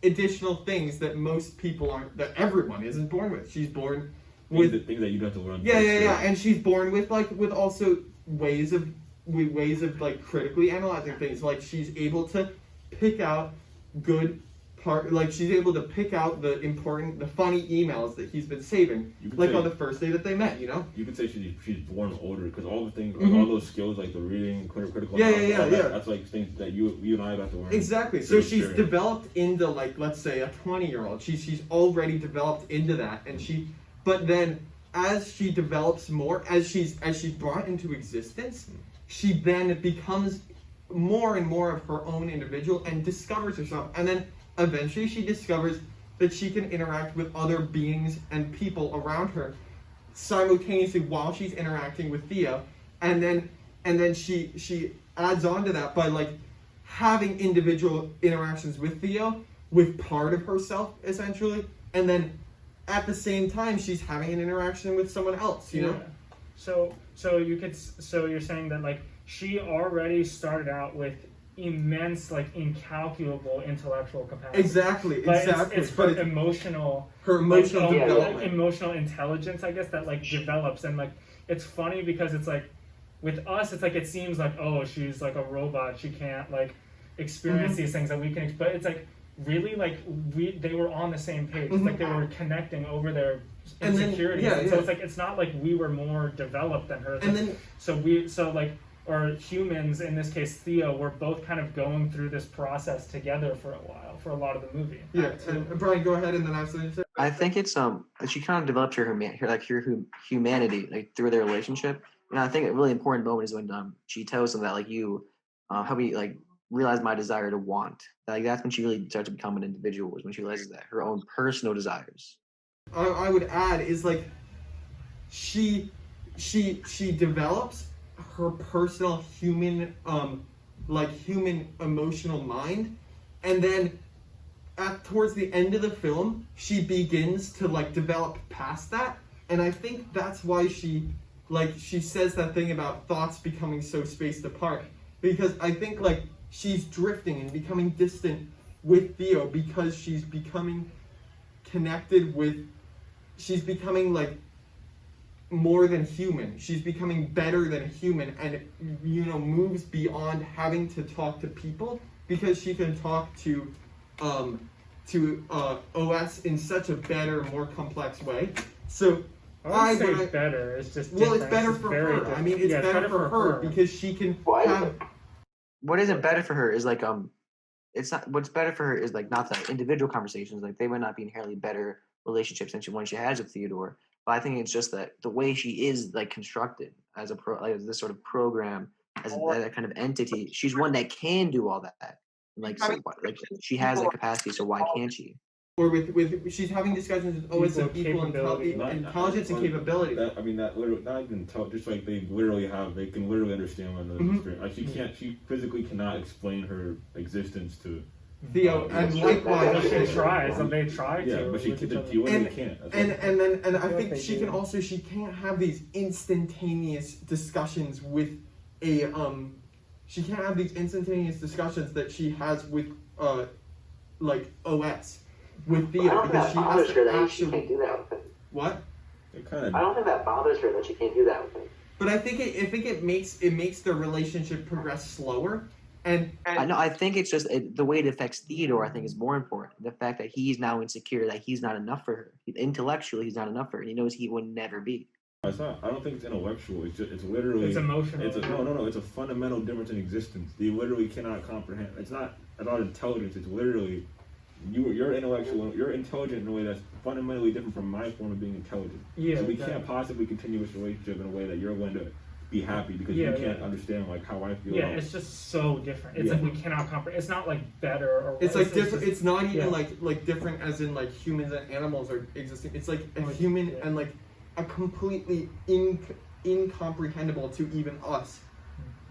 additional things that most people aren't. That everyone isn't born with. She's born with the things that you have to learn. Yeah, and she's born with also ways of ways of like critically analyzing things. Like she's able to pick out good part, like she's able to pick out the important, the funny emails that he's been saving, like on the first day that they met. You know, you could say she's born older because all the things, Mm-hmm. all those skills like the reading, critical Yeah, analysis, yeah, all yeah. That's like things that you and I got to learn. Exactly. through So she's experience. developed into like, let's say a 20-year-old. She's already developed into that, and but then as she develops more, as she's brought into existence, she then becomes more and more of her own individual and discovers herself, and then eventually she discovers that she can interact with other beings and people around her simultaneously while she's interacting with Theo, and then she adds on to that by like having individual interactions with Theo with part of herself essentially, and then at the same time she's having an interaction with someone else, you know. So you're saying that like she already started out with immense, like incalculable intellectual capacity. Exactly. It's her emotional development, emotional intelligence, I guess, that like develops. And like it's funny because it's like with us, it's like it seems like, oh, she's like a robot, she can't like experience these things that we can. But it's like really like they were on the same page. It's like they were connecting over their insecurities. And so it's like it's not like we were more developed than her. Or humans, in this case Theo, were both kind of going through this process together for a while, for a lot of the movie. Yeah, and Bryan, go ahead, and then I think it's she kind of developed her humanity like through their relationship. And I think a really important moment is when she tells him that like you help me like realize my desire to want. Like that's when she really starts to become an individual, is when she realizes that her own personal desires. I would add is like she develops her personal human emotional mind, and then towards the end of the film she begins to like develop past that, and I think that's why she says that thing about thoughts becoming so spaced apart, because I think like she's drifting and becoming distant with Theo because she's becoming connected with, she's becoming like more than human. She's becoming better than a human, and moves beyond having to talk to people because she can talk to OS in such a better, more complex way. So I would say better. It's just it's better for her. Different. I mean, it's better for her because she can have. What isn't better for her is like it's not. What's better for her is like not the individual conversations. Like they might not be inherently better relationships than one she has with Theodore. But I think it's just that the way she is like constructed as as this sort of program, as that kind of entity, she's one that can do all that. Like she has that capacity, so why can't she? Or with she's having discussions with OS of equal intelligence and capability. That literally, not even just like they can literally understand one another's experience. Like she physically cannot explain her existence to Theo, and likewise she tries, and they try to. Yeah, but she can't. And I think she can't have these instantaneous discussions with a she can't have these instantaneous discussions that she has with like OS with Theo, because she has to actually. She can't do that with him. What? I don't think that bothers her that she can't do that with him. But I think it makes their relationship progress slower. And I know. I think it's just the way it affects Theodore. I think is more important. The fact that he's now insecure, that he's not enough for her. Intellectually, he's not enough for her. And he knows he will never be. It's not. I don't think it's intellectual. It's literally. It's emotional. No. It's a fundamental difference in existence. You literally cannot comprehend. It's not about intelligence. It's literally you're intellectual. You're intelligent in a way that's fundamentally different from my form of being intelligent. Yeah. So we can't possibly continue this relationship in a way that you're going to be happy because you can't understand like how I feel. Yeah, it's just so different. It's like we cannot comprehend. It's not like better or. It's like different. It's not even like different as in like humans and animals are existing. It's like a human and like a completely incomprehensible to even us,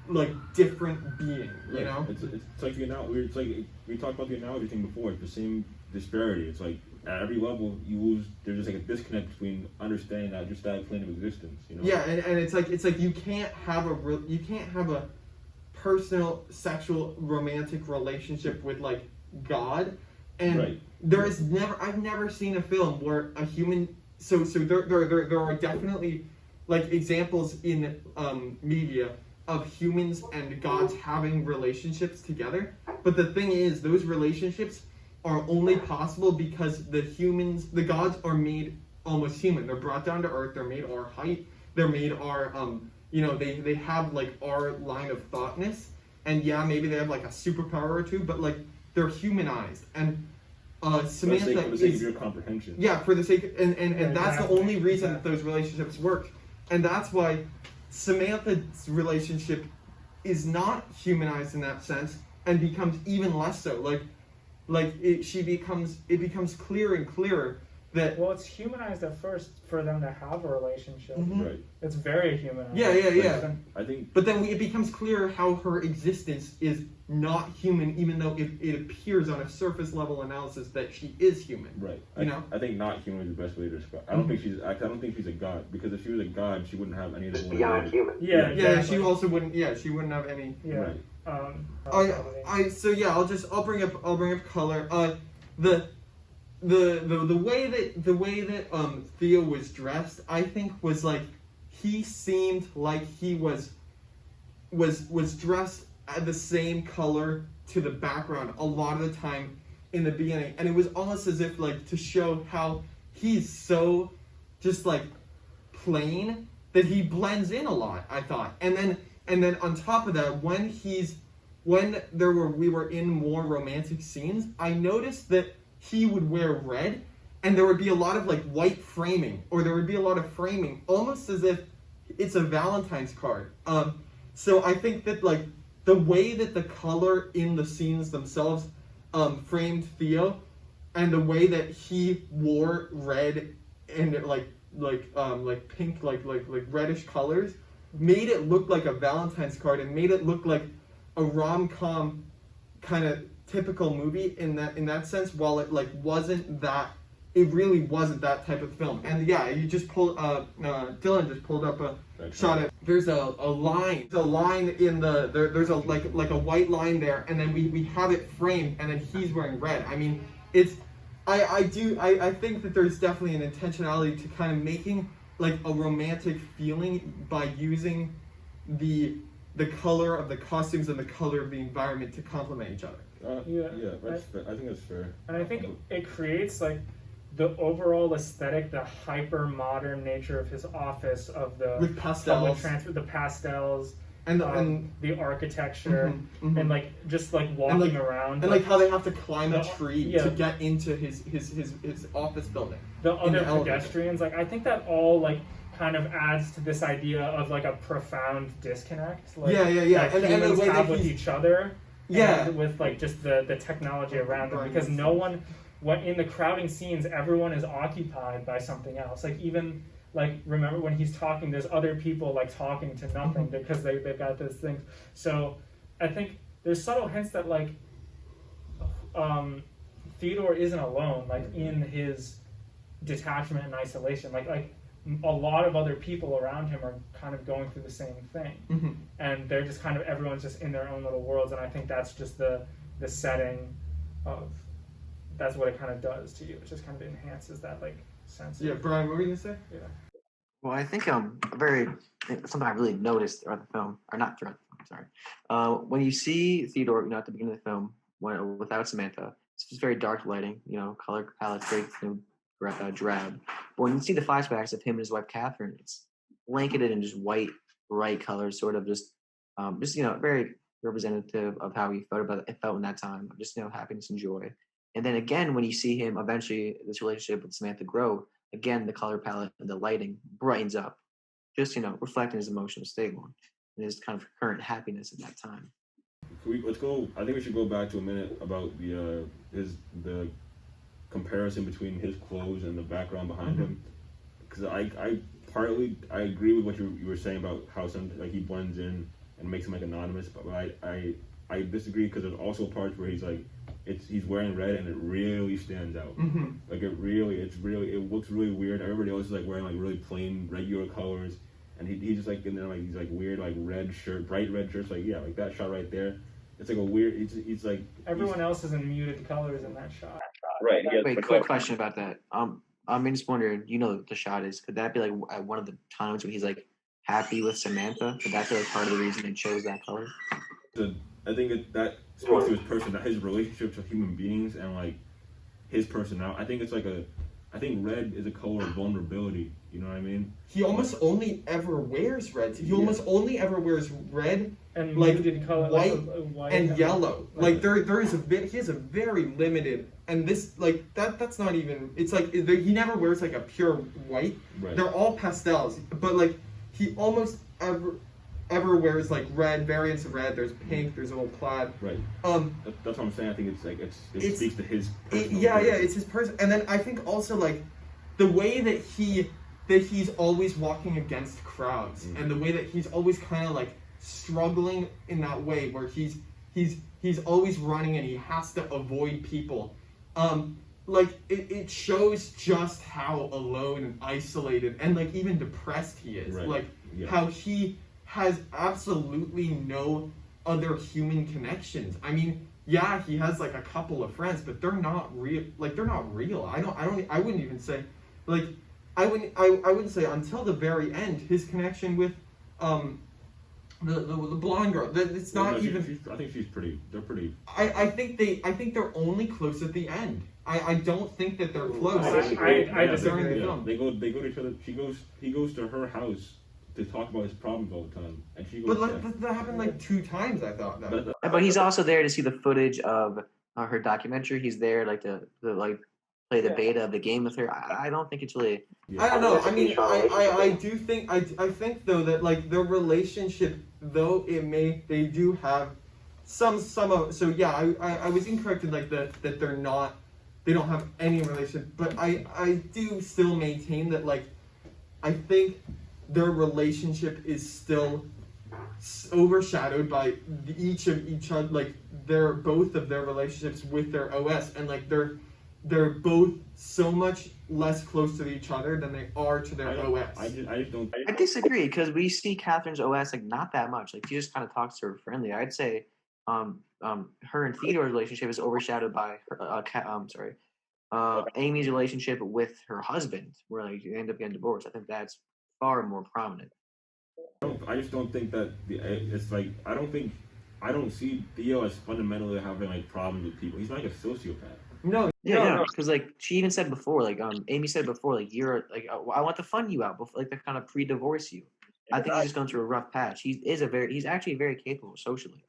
like different being. You know. It's like it's like we talked about the analogy thing before. It's the same disparity. It's like at every level you lose. There's just like a disconnect between understanding that plane of existence. You know. Yeah, and it's like you can't have a personal, sexual, romantic relationship with like God, and I've never seen a film where a human. So there are definitely like examples in media of humans and gods having relationships together. But the thing is, those relationships are only possible because the gods are made almost human. They're brought down to earth. They're made our height. They're made our they have like our line of thoughtness. And yeah, maybe they have like a superpower or two, but like they're humanized. And Samantha for the sake of your comprehension. Yeah, for the sake and that's the only reason that those relationships work. And that's why Samantha's relationship is not humanized in that sense and becomes even less so. It becomes clearer and clearer that it's humanized at first for them to have a relationship. Mm-hmm. Right. It's very humanized. Yeah. I think. But then it becomes clear how her existence is not human, even though it appears on a surface level analysis that she is human. Right. I think not human is the best way to describe. I don't think she's a god, because if she was a god, she wouldn't have any of the. Just beyond human. Yeah. She also wouldn't. Yeah, she wouldn't have any. Yeah. Right. I'll bring up color. The way that Theo was dressed, I think was like he seemed like he was dressed at the same color to the background a lot of the time in the beginning, and it was almost as if like to show how he's so just like plain that he blends in a lot, I thought. And then on top of that, when we were in more romantic scenes, I noticed that he would wear red, and there would be a lot of like white framing, or there would be a lot of framing, almost as if it's a Valentine's card. So I think that like the way that the color in the scenes themselves framed Theo, and the way that he wore red and like pink, like reddish colors, made it look like a Valentine's card, and made it look like a rom-com kind of typical movie in that sense, while it like wasn't that. It really wasn't that type of film. And yeah, you just pulled Dylin just pulled up a shot of, there's a line in there's a like a white line there, and then we have it framed, and then he's wearing red. I mean, it's I think that there's definitely an intentionality to kind of making like a romantic feeling by using the color of the costumes and the color of the environment to complement each other. That's fair. I think that's fair. And I think it creates like the overall aesthetic, the hyper modern nature of his office, of the with pastels, the pastels, and the architecture, mm-hmm. and like just like walking around, and like how they have to climb a tree to get into his office building. The other pedestrians, like I think that all like kind of adds to this idea of like a profound disconnect. Like, yeah. That humans have with each other. Yeah. And with like just the technology around them, because no one, when in the crowding scenes, everyone is occupied by something else. Like even like remember when he's talking, there's other people like talking to nothing because they've got those things. So I think there's subtle hints that like Theodore isn't alone, like in his detachment and isolation. Like a lot of other people around him are kind of going through the same thing, and they're just kind of, everyone's just in their own little worlds, and I think that's just the setting of, that's what it kind of does to you. It just kind of enhances that like sense. Yeah, Bryan, what were you gonna say? Yeah. Well, I think something I really noticed throughout the film, or not throughout the film, sorry. When you see Theodore, at the beginning of the film, without Samantha, it's just very dark lighting, color palette, very drab. But when you see the flashbacks of him and his wife Catherine, it's blanketed in just white, bright colors, sort of just very representative of how he felt in that time, just happiness and joy. And then again, when you see him eventually, this relationship with Samantha grow, again the color palette and the lighting brightens up, just reflecting his emotional state and his kind of current happiness at that time. Let's go. I think we should go back to a minute about the comparison between his clothes and the background behind him, because I agree with what you were saying about how he blends in and makes him like anonymous, but I disagree, because there's also parts where he's wearing red and it really stands out. Like it looks really weird. Everybody else is like wearing like really plain regular colors, and he's just like in there, like he's like weird like red shirt, bright red shirts, like like that shot right there. It's like a weird. It's like everyone else is in muted colors in that shot. Right. Wait, quick question about that. I'm just wondering, the shot is, could that be like at one of the times when he's like happy with Samantha, but that's like part of the reason they chose that color. I think that speaks to his person, his relationships with human beings, and like his personality. I think it's like I think red is a color of vulnerability. You know what I mean? He almost only ever wears red. He almost only ever wears red, and like color, white and yellow. Like there is he has a very limited, and this like that's not even. It's like he never wears like a pure white. Right. They're all pastels, but like he almost ever wears like red variants of red. There's pink. There's a little plaid. Right. That's what I'm saying. I think it's like it speaks to his. Yeah, it's his person. And then I think also like the way that he's always walking against crowds, and the way that he's always kind of like struggling in that way where he's always running and he has to avoid people. Like it shows just how alone and isolated and like even depressed he is. Right. Like how he has absolutely no other human connections. I mean, yeah, he has like a couple of friends, but they're not real. Like they're not real. I wouldn't even say, like, I wouldn't say until the very end his connection with the blonde girl. It's not even. I think she's pretty. They're pretty. I think they're only close at the end. I don't think that they're close. I disagree. They go to each other. He goes to her house to talk about his problems all the time, and she goes. But that happened like 2 times. I thought that. But he's also there to see the footage of her documentary. He's there like to like play the beta of the game with her. I don't think it's really. Yeah. I don't know. I mean, I do think I think though that like their relationship, though they do have some of. So yeah, I was incorrect in like that they don't have any relationship, but I do still maintain that like I think their relationship is still overshadowed by each other, like both of their relationships with their OS, and like they're both so much less close to each other than they are to their OS. I just don't. I disagree because we see Catherine's OS like not that much. Like she just kind of talks to her friendly. I'd say, her and Theodore's relationship is overshadowed by her, Amy's relationship with her husband, where like you end up getting divorced. I think that's far more prominent. I just don't think that it's like I don't see Theo as fundamentally having like problems with people. He's not like a sociopath. No. Yeah, because like she even said before, like Amy said before, like you're like I want to fund you out, before, like to kind of pre-divorce you. I think he's just going through a rough patch. He's actually very capable socially.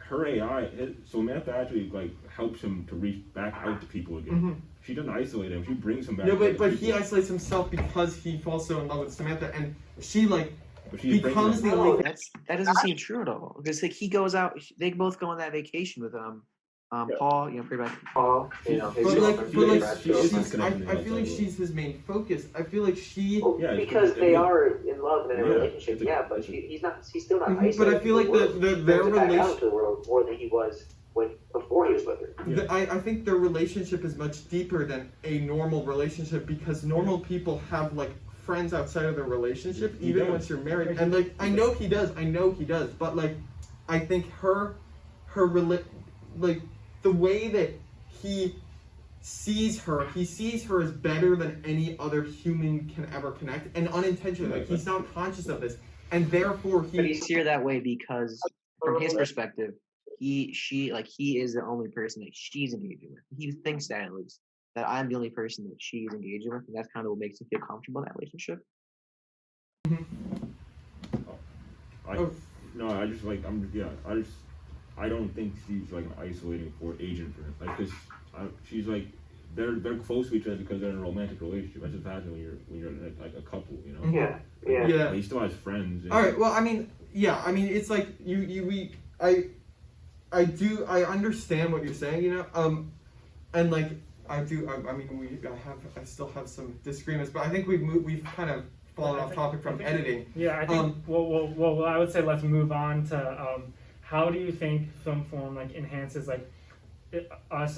Her AI, Samantha actually like helps him to reach back out to people again. Mm-hmm. She doesn't isolate him. She brings him back. No, but he isolates himself because he falls so in love with Samantha, and she like becomes the only. That doesn't seem true at all. Because like he goes out, they both go on that vacation with Paul, pretty much Paul. I feel like she's his main focus. I feel like she. Because they are in love and in a relationship, but he's not. He's still not isolated. But I feel like their relationship to the world more than he was before he was with her. Yeah. I think their relationship is much deeper than a normal relationship because normal people have like friends outside of their relationship, even once you're married. And like I know he does, but like I think like the way that he sees her as better than any other human can ever connect, and unintentionally. Like he's not conscious of this, and therefore But he sees her that way because, from his perspective, he is the only person that she's engaging with. He thinks that at least that I'm the only person that she's engaging with, and that's kind of what makes him feel comfortable in that relationship. I don't think she's like an isolating agent for him. Like, cause she's like they're close to each other because they're in a romantic relationship. That's just happens when you're like a couple, you know. Yeah. But he still has friends. All right. Well, I mean, it's like I understand what you're saying, you know. And like I still have some disagreements, but I think we've kind of fallen off topic from editing. Yeah, I think. Well, I would say let's move on to how do you think film form like enhances like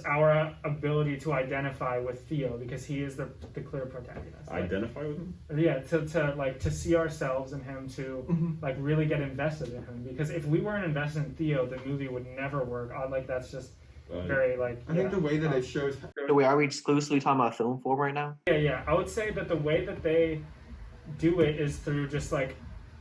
our ability to identify with Theo, because he is the clear protagonist. Identify with him? Yeah, to see ourselves in him, to like really get invested in him. Because if we weren't invested in Theo, the movie would never work. Like that's just very like. I think the way that it shows. So wait, are we exclusively talking about film form right now? Yeah. I would say that the way that they do it is through just like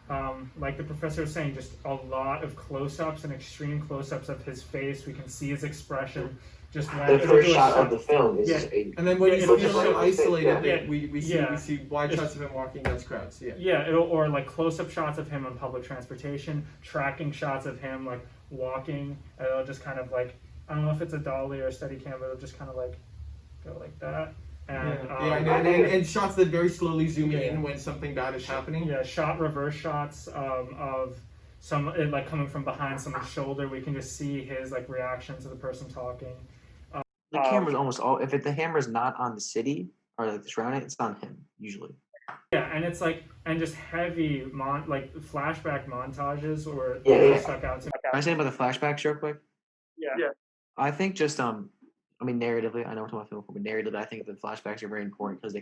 the professor was saying, just a lot of close-ups and extreme close-ups of his face. We can see his expression. Just when the first shot of the film is and then when he's feeling so isolated, yeah. we see wide shots of him walking against crowds. Or like close-up shots of him on public transportation, tracking shots of him like walking, and it'll just kind of like, I don't know if it's a dolly or a steady cam, but it'll just kind of like go like that. And shots that very slowly zoom in when something bad is happening. Reverse shots of some like coming from behind someone's shoulder. We can just see his like reaction to the person talking. The camera's almost all. If the camera's not on the city or like the surrounding, it's on him usually. Yeah, and it's like just heavy flashback montages or stuck out to me. Can I say about the flashbacks real quick? Yeah. I think just I mean narratively, I know we're talking about film, but narratively, I think the flashbacks are very important because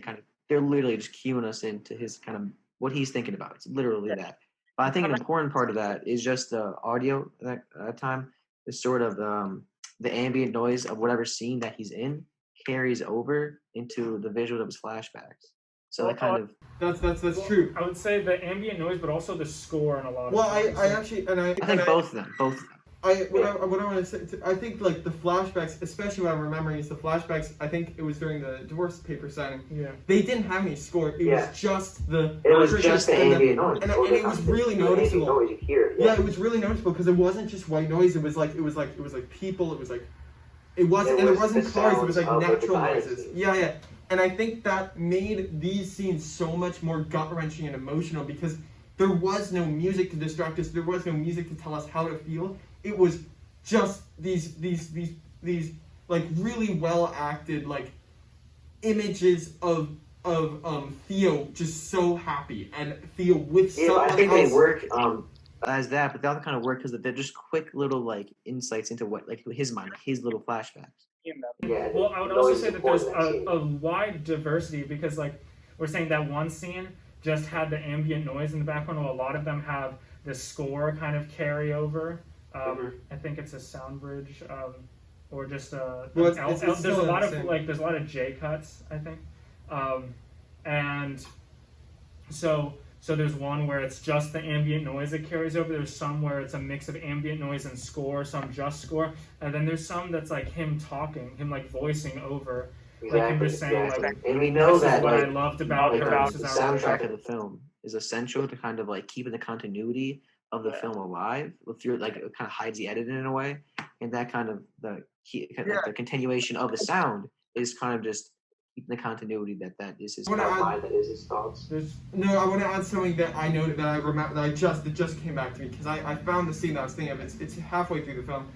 they're literally just cueing us into his kind of what he's thinking about. It's literally that. But I think an important part of that is just the audio at that time. Is sort of the ambient noise of whatever scene that he's in carries over into the visual of his flashbacks. So that kind of that's true. I would say the ambient noise, but also the score and a lot of. Well, things. I think both of them. What I want to say, I think like the flashbacks, especially what I'm remembering is the flashbacks. I think it was during the divorce paper signing. Yeah. They didn't have any score. It was just the. It was just the ambient noise, and it was really noticeable. Noise you hear. Yeah, it was really noticeable because it wasn't just white noise. It was like people. It wasn't cars. It was like natural noises. Yeah. And I think that made these scenes so much more gut-wrenching and emotional because there was no music to distract us. There was no music to tell us how to feel. It was just these like really well acted like images of Theo just so happy and Theo with someone I think else. they work as that, but they also kind of work because they're just quick little like insights into what like his mind, like his little flashbacks. Yeah, well, I would also say that there's a wide diversity because like we're saying that one scene just had the ambient noise in the background. Well, a lot of them have the score kind of carry over. I think it's a sound bridge, or just there's a lot of J cuts, I think, and so there's one where it's just the ambient noise that carries over. There's some where it's a mix of ambient noise and score, some just score, and then there's some that's like him talking, him like voicing over, like him just saying like, and we know that what like, I loved about the her. soundtrack of the film is essential to kind of like keeping the continuity of the film alive. If you're like, it kind of hides the editing in a way, and that kind of the continuation of the sound is kind of just keeping the continuity that is his. That is his thoughts. No, I want to add something that I noted that I remember that it just came back to me because I found the scene that I was thinking of. It's halfway through the film,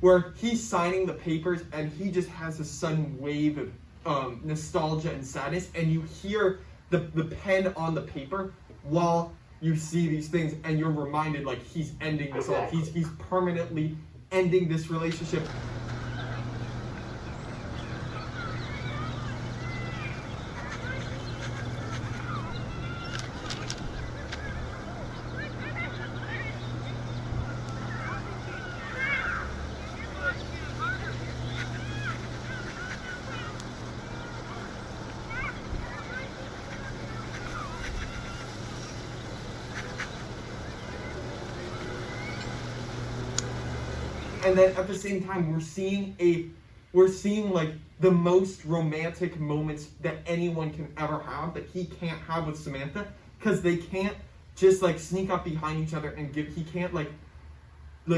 where he's signing the papers and he just has a sudden wave of nostalgia and sadness, and you hear the pen on the paper while you see these things, and you're reminded like he's ending this all. He's permanently ending this relationship. And then at the same time, we're seeing like the most romantic moments that anyone can ever have that he can't have with Samantha because they can't just like sneak up behind each other and he can't like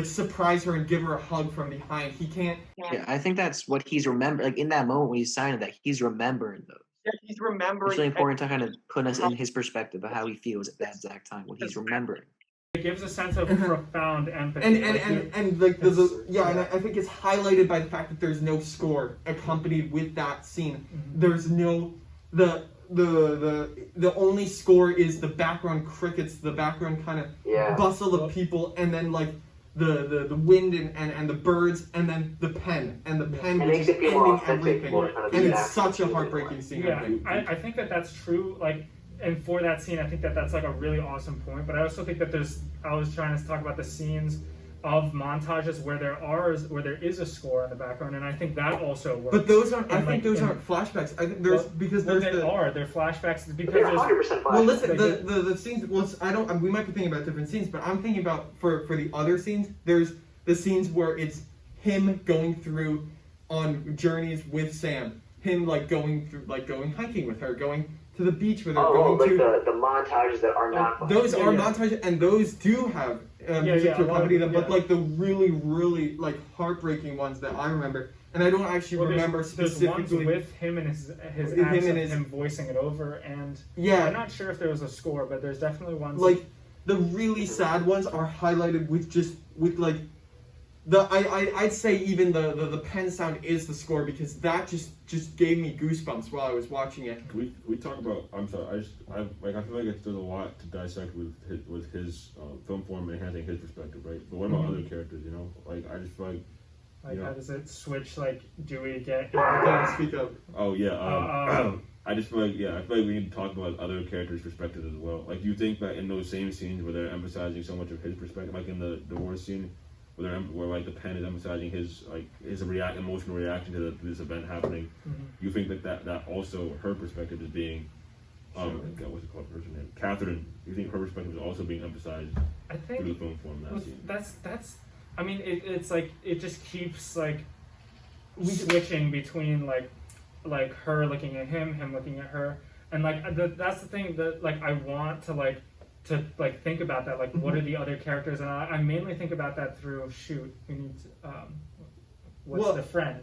surprise her and give her a hug from behind. He can't. Yeah, I think that's what he's remembering. Like in that moment when he's signing that, he's remembering those. Yeah, he's remembering. It's really important to kind of put us in his perspective of how he feels at that exact time, what he's remembering. It gives a sense of profound empathy. And I think it's highlighted by the fact that there's no score accompanied with that scene. Mm-hmm. There's no the only score is the background crickets, the background kind of bustle of people, and then like the wind and the birds, and then the pen which is ending everything. And it's such a heartbreaking scene. Yeah, I think that's true. Like. And for that scene, I think that's like a really awesome point. But I also think that I was trying to talk about the scenes of montages where there is a score in the background, and I think that also works. But those aren't. And those aren't flashbacks. I think there's they're flashbacks because They're there's 100% flashbacks. Well, listen, the scenes. Well, we might be thinking about different scenes, but I'm thinking about for the other scenes. There's the scenes where it's him going through on journeys with Sam. Him going hiking with her, going to the beach with her. The montages that are not. Those are montages, and those do have music to accompany them. But the really, really heartbreaking ones that I remember, and I don't actually remember specifically. There's ones with him and his accent, him voicing it over, and I'm not sure if there was a score, but there's definitely ones the really sad ones are highlighted with I'd say even the pen sound is the score, because that just gave me goosebumps while I was watching it. We talk about. I'm sorry. I feel like there's a lot to dissect with his film form enhancing his perspective, right? But what about other characters? I just feel like. How does it switch? Do we get? Speak up. Oh yeah. I just feel like I feel like we need to talk about other characters' perspectives as well. Do you think that in those same scenes where they're emphasizing so much of his perspective, like in the divorce scene, where the pen is emphasizing his emotional reaction to this event happening, you think that also her perspective is being what's it called, her name, Catherine, you think her perspective is also being emphasized through the film form that scene? That's I mean it's it just keeps switching between her looking at him looking at her, and that's the thing that I want to think about that, what are the other characters, and I mainly think about that through we need to, the friend,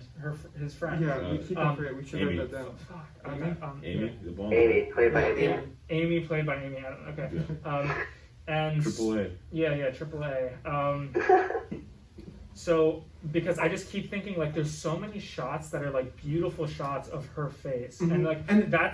his friend. Yeah, we keep we should write that down. Amy, played by Amy. Amy, played by Amy Adams. Okay. Yeah. And AAA. Yeah, AAA. So because I just keep thinking there's so many shots that are beautiful shots of her face, and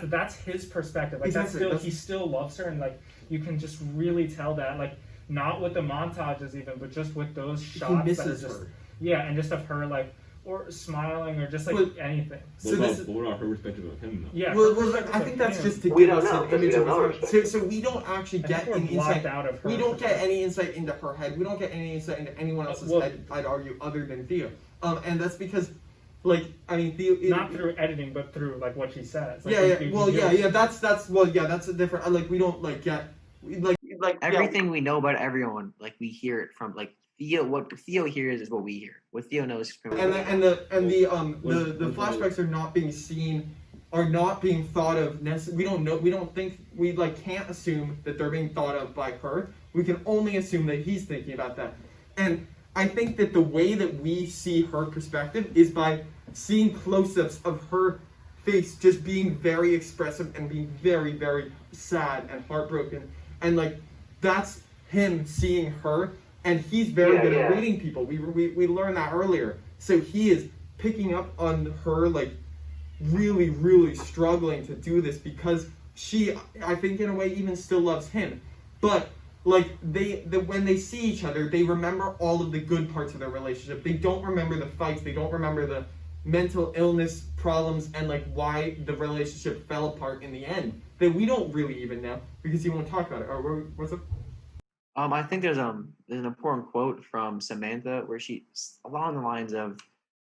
that's his perspective. Exactly. He still loves her, and you can just really tell that, not with the montages even, but just with those shots. He misses that are just, her. Yeah, and just of her or smiling or just anything. What about her perspective of him though? Yeah. Well, I think that's just to give us an image of her. So we don't actually get any insight. We don't get any insight into her head. We don't get any insight into anyone else's head, I'd argue, other than Theo. And that's because, Theo. Not through editing, but through what she says. That's a different. We don't get. Everything we know about everyone, we hear it from Theo. What Theo hears is what we hear. What Theo knows is from. And the flashbacks are not being seen, are not being thought of. We don't know. We don't think. We can't assume that they're being thought of by her. We can only assume that he's thinking about that. And I think that the way that we see her perspective is by seeing close-ups of her face just being very expressive and being very, very sad and heartbroken. And that's him seeing her, and he's very good at reading people. We learned that earlier. So he is picking up on her really, really struggling to do this, because she, I think in a way, even still loves him. But when they see each other, they remember all of the good parts of their relationship. They don't remember the fights. They don't remember the mental illness problems and why the relationship fell apart in the end. That we don't really even know, because he won't talk about it. Or what's up? I think there's an important quote from Samantha where she's along the lines of,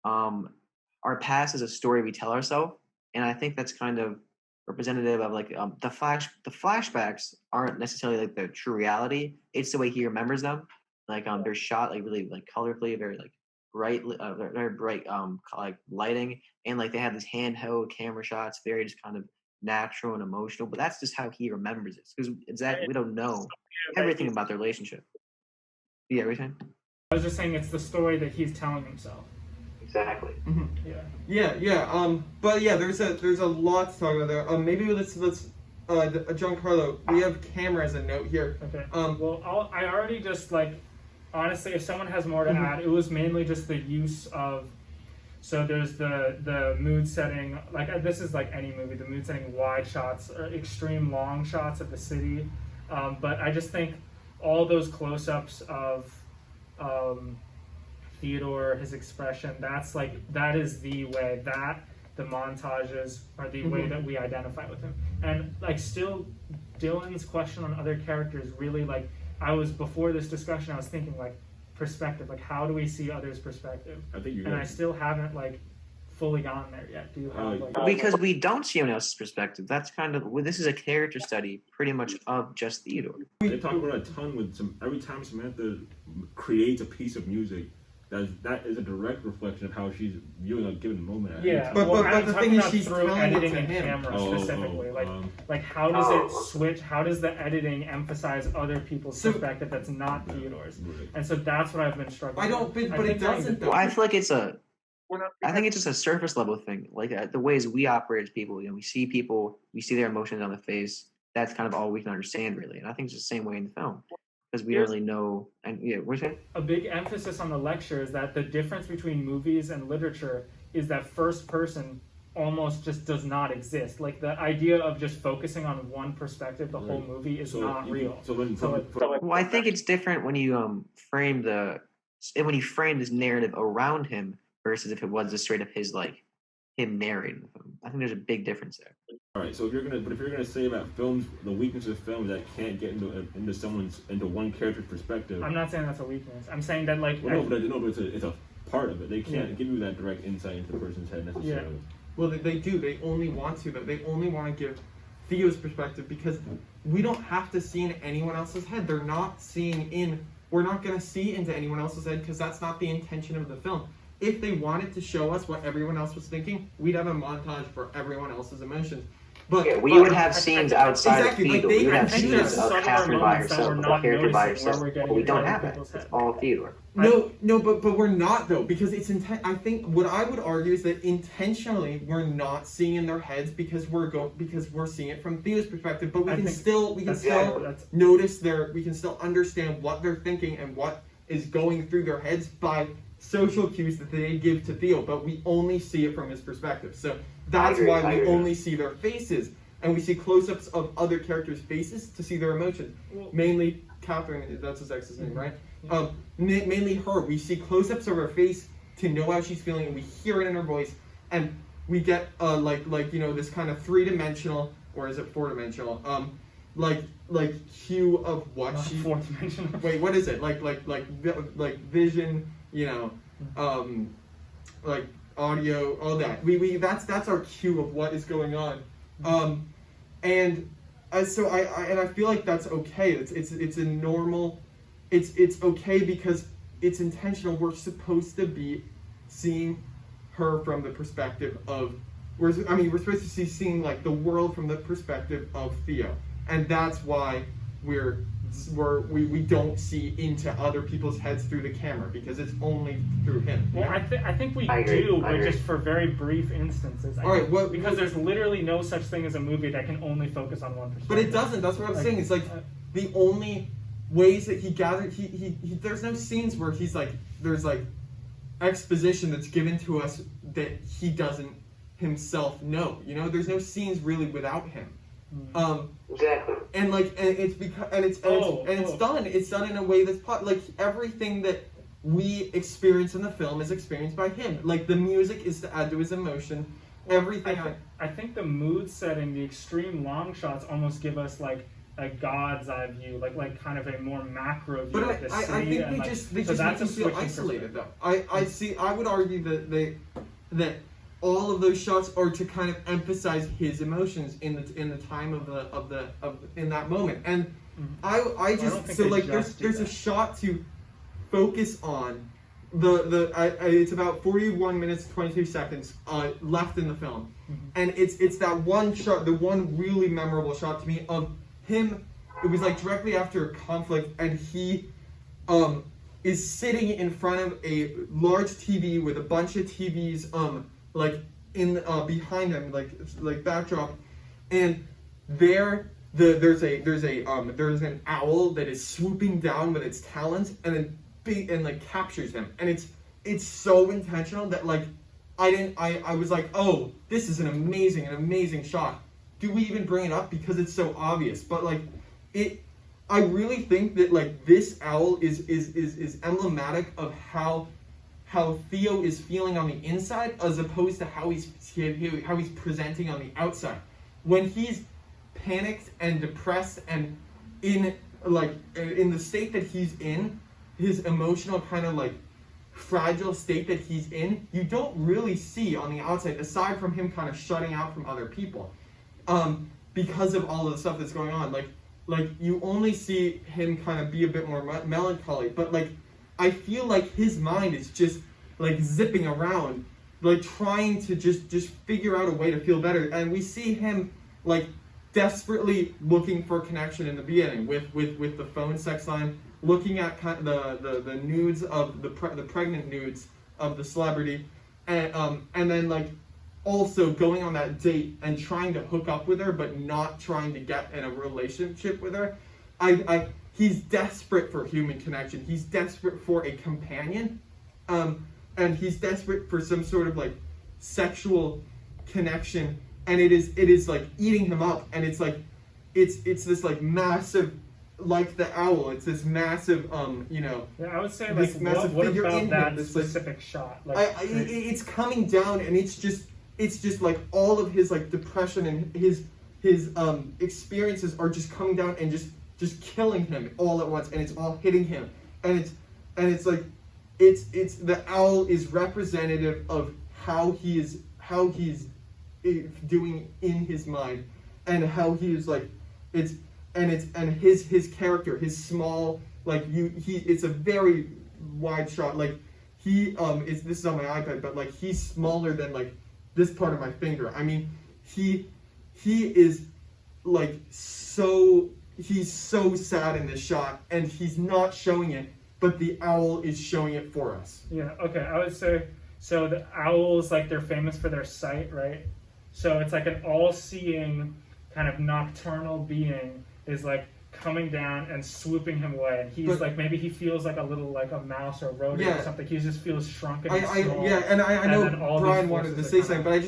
"Our past is a story we tell ourselves," and I think that's kind of representative of the flashbacks aren't necessarily the true reality. It's the way he remembers them. They're shot really colorfully, very bright, very bright lighting, and they have this handheld camera shots, very just kind of natural and emotional. But that's just how he remembers it, because we don't know everything about their relationship. Yeah, everything. I was just saying it's the story that he's telling himself. Exactly. Mm-hmm. Yeah. But yeah, there's a lot to talk about there. Maybe let's Giancarlo, we have camera as a note here. Okay. I already just honestly, if someone has more to add, it was mainly just the use of. So there's the mood setting, this is any movie, the mood setting, wide shots or extreme long shots of the city, but I just think all those close-ups of Theodore, his expression, that is the way that the montages are the way that we identify with him. And still Dylan's question on other characters really I was, before this discussion, I was thinking perspective. Like, how do we see others' perspective? I think you're and right. I still haven't like fully gotten there yet. Do you have like? Because we don't see anyone else's perspective. That's kind of this is a character study, pretty much of just Theodore. They talk about it a ton with every time Samantha creates a piece of music. That is a direct reflection of how she's viewing a given moment. Yeah, but I'm the talking thing is, about she's through telling it editing to and him. camera specifically. Like how does it switch? How does the editing emphasize other people's perspective that's not Theodore's? Right. And so that's what I've been struggling. I don't, with. but it doesn't. Well, I feel like it's I think it's just a surface level thing. Like the ways we operate as people, we see people, we see their emotions on the face. That's kind of all we can understand, really. And I think it's the same way in the film. Because we don't really know, and we're saying a big emphasis on the lecture is that the difference between movies and literature is that first person almost just does not exist. Like the idea of just focusing on one perspective the whole movie is not real. Well, I think it's different when you frame this narrative around him versus if it was just straight up him narrating the film. I think there's a big difference there. All right, so if you're gonna say about films, the weakness of film that can't get into one character's perspective. I'm not saying that's a weakness. I'm saying that like. Well, but it's a part of it. They can't give you that direct insight into the person's head necessarily. Yeah. Well, they do. They only want to. They only want to give Theo's perspective because we don't have to see in anyone else's head. They're not seeing in. We're not gonna see into anyone else's head because that's not the intention of the film. If they wanted to show us what everyone else was thinking, we'd have a montage for everyone else's emotions. But we would have scenes outside of Theodore. We would have scenes of Catherine by herself, of a character by herself. But we don't have that. It's all Theodore. No, but we're not though, because it's I think what I would argue is that intentionally we're not seeing in their heads because we're seeing it from Theo's perspective. But we can still notice we can still understand what they're thinking and what is going through their heads by social cues that they give to Theo, but we only see it from his perspective. So that's why we only see their faces, and we see close-ups of other characters' faces to see their emotions. Mainly Catherine, that's his ex's name, right? Mainly her. We see close-ups of her face to know how she's feeling, and we hear it in her voice, and we get this kind of three-dimensional, or is it four-dimensional? Cue of what she. Four-dimensional. Wait, what is it? Like vision. Like audio, all that. That's our cue of what is going on, and so I feel like that's okay. It's a normal. It's okay because it's intentional. We're supposed to be seeing her from the perspective of. We're supposed to see seeing like the world from the perspective of Theo, and that's why we don't see into other people's heads through the camera because it's only through him. Well, I think we do, but just for very brief instances. Because there's literally no such thing as a movie that can only focus on one perspective. But it doesn't. That's what I'm saying. It's like the only ways that he gathered. He there's no scenes where there's exposition that's given to us that he doesn't himself know. There's no scenes really without him. Exactly. And it's done. It's done in a way that's everything that we experience in the film is experienced by him. Like the music is to add to his emotion. Everything. I think the mood setting, the extreme long shots, almost give us like a God's eye view, like kind of a more macro view of the city. I think they just make you feel isolated though. I would argue that all of those shots are to kind of emphasize his emotions in the time of in that moment, and there's a shot to focus on it's about 41 minutes 22 seconds left in the film, and it's that one shot, the one really memorable shot to me of him. It was like directly after a conflict, and he is sitting in front of a large TV with a bunch of TVs behind him, like backdrop, and there's an owl that is swooping down with its talons and then captures him, and it's so intentional that I was like, oh, this is an amazing shot. Do we even bring it up because it's so obvious? But I really think that this owl is emblematic of how Theo is feeling on the inside as opposed to how he's presenting on the outside. When he's panicked and depressed and in the state that he's in, his emotional kind of like fragile state that he's in, you don't really see on the outside, aside from him kind of shutting out from other people, because of all of the stuff that's going on. Like you only see him kind of be a bit more melancholy, but like I feel like his mind is just like zipping around, like trying to just figure out a way to feel better. And we see him like desperately looking for connection in the beginning with the phone sex line, looking at kind of the nudes of the pregnant nudes of the celebrity, and then like also going on that date and trying to hook up with her, but not trying to get in a relationship with her. He's desperate for human connection. He's desperate for a companion, and he's desperate for some sort of like sexual connection. And it is like eating him up. And it's like it's this like massive, like the owl. It's this massive, Yeah, I would say like what about that specific shot? Like it's coming down, and it's just like all of his like depression and his experiences are just coming down and just killing him all at once, and it's all hitting him, and it's like it's the owl is representative of how he's doing in his mind, and how he is like his character, his small, like it's a very wide shot, like this is on my iPad, but like he's smaller than like this part of my finger. I mean, he is like he's so sad in this shot, and he's not showing it, but the owl is showing it for us. Yeah, okay, I would say, so the owls, like, they're famous for their sight, right? So it's like an all-seeing kind of nocturnal being is like coming down and swooping him away, and he's like, maybe he feels like a little, like a mouse or a rodent or something. He just feels shrunken and small. I know Bryan wanted to say something, but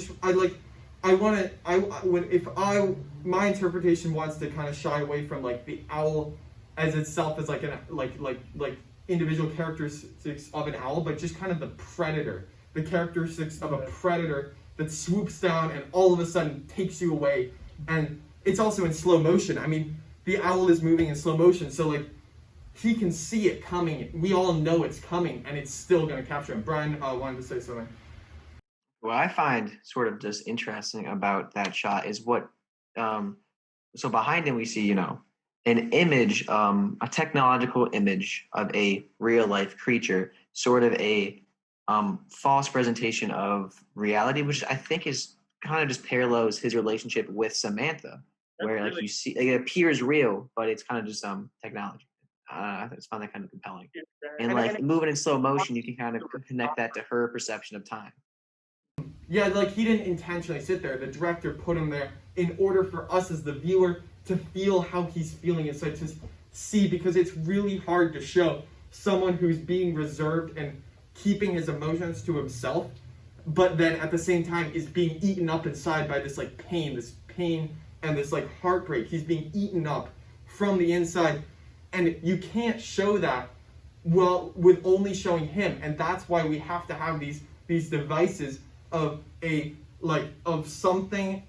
my interpretation wants to kind of shy away from like the owl as itself as like an like individual characteristics of an owl, but just kind of the predator, the characteristics of a predator that swoops down and all of a sudden takes you away. And it's also in slow motion. I mean, the owl is moving in slow motion, so like he can see it coming. We all know it's coming, and it's still going to capture him. Bryan wanted to say something. What I find sort of just interesting about that shot is what, so behind him we see, an image, a technological image of a real life creature, sort of a false presentation of reality, which I think is kind of just parallels his relationship with Samantha, where like you see, like, it appears real, but it's kind of just technology. I just found that kind of compelling. And like moving in slow motion, you can kind of connect that to her perception of time. Yeah, like he didn't intentionally sit there. The director put him there in order for us as the viewer to feel how he's feeling inside, to see, because it's really hard to show someone who's being reserved and keeping his emotions to himself, but then at the same time is being eaten up inside by this like pain and this like heartbreak. He's being eaten up from the inside, and you can't show that well with only showing him, and that's why we have to have these devices of something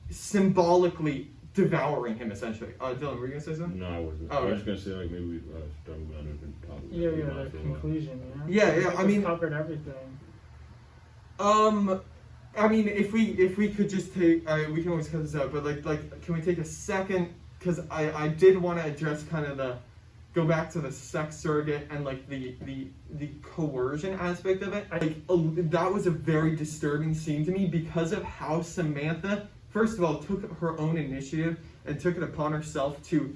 symbolically devouring him, essentially. Dylin, were you gonna say something? No, I wasn't. I was just gonna say like maybe we start moving on to different topics. The conclusion. Yeah. I mean, covered everything. I mean, if we could just take, we can always cut this out, but like, can we take a second? Because I did want to address kind of go back to the sex surrogate and like the coercion aspect of it. That was a very disturbing scene to me because of how Samantha, first of all, took her own initiative and took it upon herself to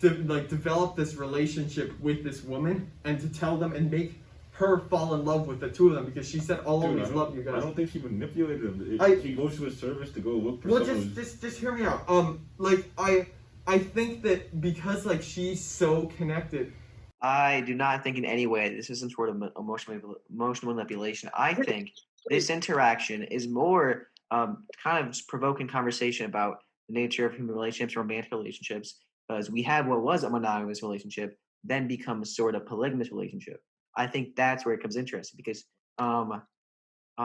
develop this relationship with this woman, and to tell them and make her fall in love with the two of them, because she said, "I'll always love you guys." I don't think she manipulated him. He goes to his service to go look for someone. Just hear me out. I think that because like she's so connected. I do not think in any way this is some sort of emotional manipulation. I think this interaction is more kind of just provoking conversation about the nature of human relationships, romantic relationships, because we have what was a monogamous relationship then becomes sort of polygamous relationship. I think that's where it becomes interesting, because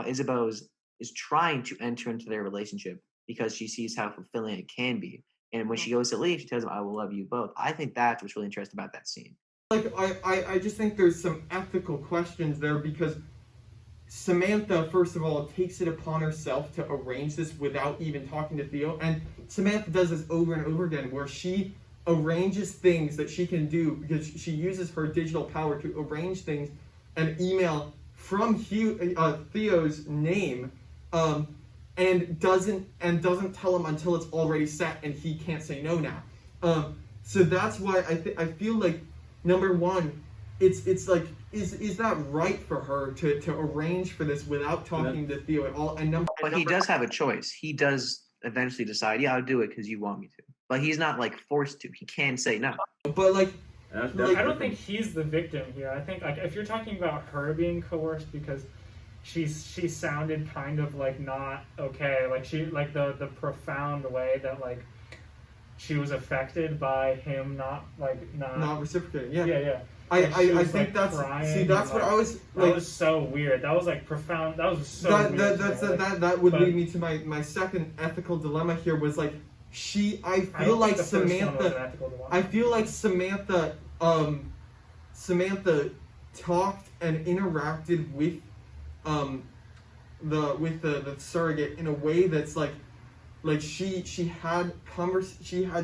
Isabel is trying to enter into their relationship because she sees how fulfilling it can be. And when she goes to leave, she tells him, "I will love you both." I think that's what's really interesting about that scene. Like I just think there's some ethical questions there because Samantha, first of all, takes it upon herself to arrange this without even talking to Theo. And Samantha does this over and over again where she arranges things that she can do because she uses her digital power to arrange things and email from Theo's name and doesn't tell him until it's already set and he can't say no now. So that's why I feel like, number one, it's like, is that right for her to arrange for this without talking to Theo at all? And But he does have a choice. He does eventually decide, yeah, I'll do it because you want me to. But he's not like forced to. He can say no. But like, I don't think he's the victim here. I think like if you're talking about her being coerced because she sounded kind of like not okay, like she like the profound way that like she was affected by him not reciprocating. Yeah. Yeah. I was, think like, that's crying that's and, what like, I was like. That was so weird. That was like profound. That was so weird. That would lead me to my second ethical dilemma here was like I feel like Samantha talked and interacted with the surrogate in a way that's like she had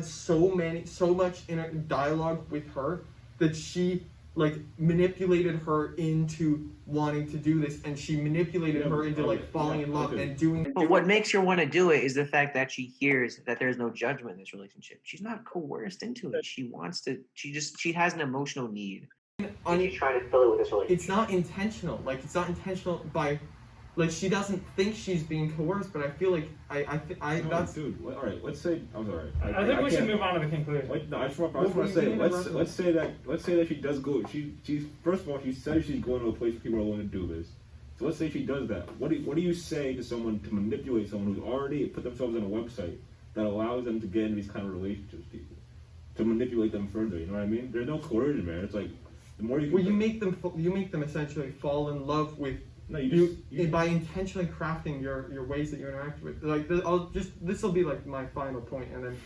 so much inner dialogue with her that she like manipulated her into wanting to do this, and she manipulated her into like falling in love and doing. But what makes her want to do it is the fact that she hears that there's no judgment in this relationship. She's not coerced into it. She wants to. She has an emotional need. She's trying to fill it with this relationship. It's not intentional. Like it's not intentional by. Like she doesn't think she's being coerced, but I feel like that's. Dude, all right. Let's say I'm sorry. I think we should move on to the conclusion. No, I just want to say. Let's say that she does go. She's first of all, she says she's going to a place where people are willing to do this. So let's say she does that. What do you say to someone to manipulate someone who's already put themselves on a website that allows them to get into these kind of relationships with people, to manipulate them further? You know what I mean? There's no coercion, man. It's like the more you. Well, you make them essentially fall in love with. No, by intentionally crafting your ways that you interact with. Like this will be like my final point, and then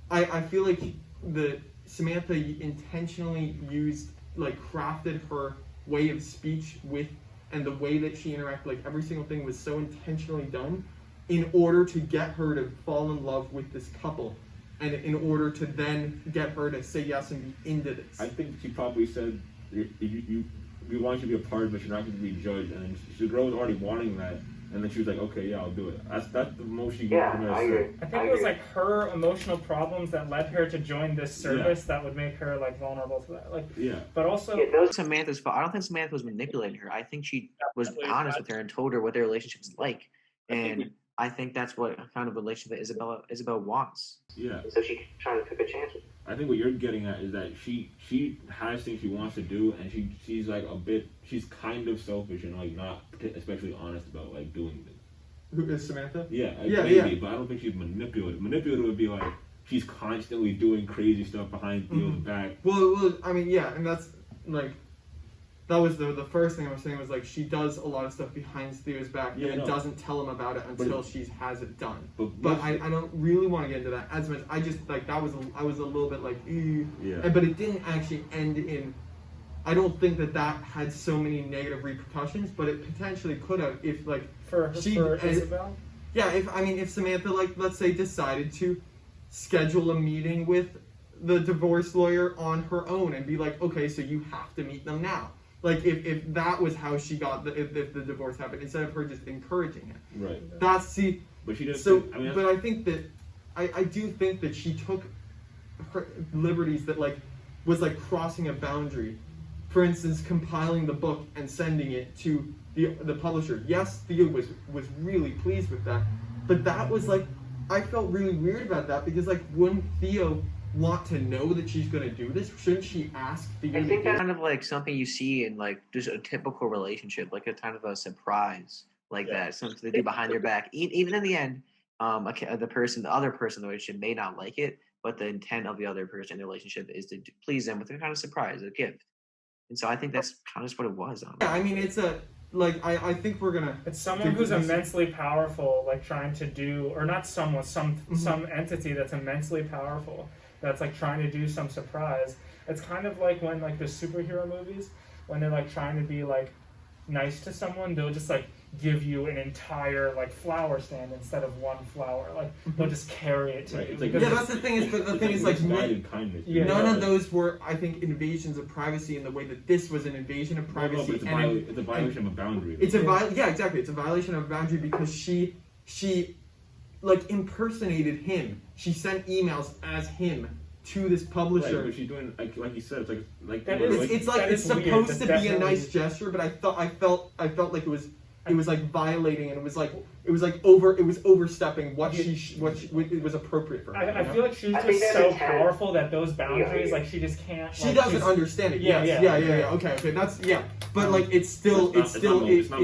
I feel like Samantha intentionally crafted her way of speech with, and the way that she interacted, like every single thing was so intentionally done in order to get her to fall in love with this couple, and in order to then get her to say yes and be into this. I think she probably said we want you to be a part of it, you're not going to be judged, and the girl was already wanting that, and then she was like, okay, yeah, I'll do it. That's the most she I agree. I think it was like her emotional problems that led her to join this service that would make her like vulnerable to that. Like, but also Samantha's fault. I don't think Samantha was manipulating her. I think she was honest with her and told her what their relationship is like, and I think that's what kind of relationship that Isabel wants. Yeah. So she's trying to take a chance with it. I think what you're getting at is that she has things she wants to do, and she's like she's kind of selfish and like not especially honest about like doing this. Who is Samantha? Yeah, maybe, but I don't think she's manipulative. Manipulative would be like she's constantly doing crazy stuff behind Theo's back. Well, I mean, yeah, and that's like that was the first thing I was saying was like she does a lot of stuff behind Theo's back and doesn't tell him about it until she has it done. But I don't really want to get into that as much. I just like I was a little bit like but it didn't actually end in. I don't think that had so many negative repercussions, but it potentially could have if like for Isabel. Yeah, if Samantha let's say decided to schedule a meeting with the divorce lawyer on her own and be like, okay, so you have to meet them now. Like if that was how she got if the divorce happened, instead of her just encouraging it. Right. But she does. So, but I think that I do think that she took her liberties that was crossing a boundary. For instance, compiling the book and sending it to the publisher. Yes, Theo was really pleased with that, but that was I felt really weird about that because wouldn't Theo want to know that she's going to do this? Shouldn't she ask Theo? I think that's kind of like something you see in just a typical relationship, like a kind of a surprise that, something they do behind their back. Even in the end, the other person in the relationship may not like it, but the intent of the other person in the relationship is to please them with a kind of surprise, a gift. And so I think that's kind of just what it was. Yeah, I mean, it's I think we're gonna. It's someone who's immensely powerful, like trying to do, or not someone, some entity that's immensely powerful, that's like trying to do some surprise. It's kind of like when like the superhero movies, when they're like trying to be like nice to someone, they'll just like give you an entire like flower stand instead of one flower. Like they'll just carry it to you. Like, yeah, that's the thing. But the thing is like kindness. None of those were, I think, invasions of privacy in the way that this was an invasion of privacy. It's a violation of a boundary. Yeah, exactly. It's a violation of a boundary because she like impersonated him. She sent emails as him to this publisher. Right, but she's doing like you said, it's supposed to be a nice gesture, but I felt like it was like violating, and it was overstepping what it was appropriate for her. I feel like she's just so powerful that those boundaries, like she just can't. She doesn't understand it. Yes. Yeah. Okay. That's but like it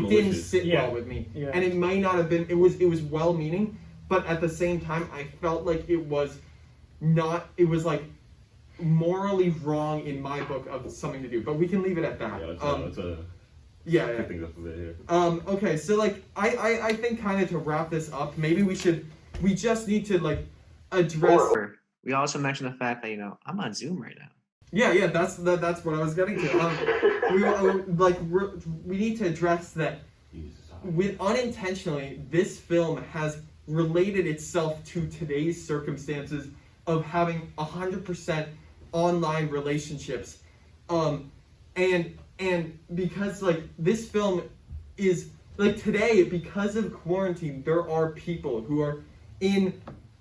didn't sit well with me, and it might not have been. It was well-meaning, but at the same time, I felt like it was not. It was like morally wrong in my book of something to do. But we can leave it at that. Yeah, things up a bit here. Okay, so like I think kind of to wrap this up, maybe we just need to like address. We also mentioned the fact that I'm on Zoom right now. Yeah, that's what I was getting to. We need to address that. Unintentionally, this film has related itself to today's circumstances of having 100% online relationships, and because like this film is like today, because of quarantine, there are people who are in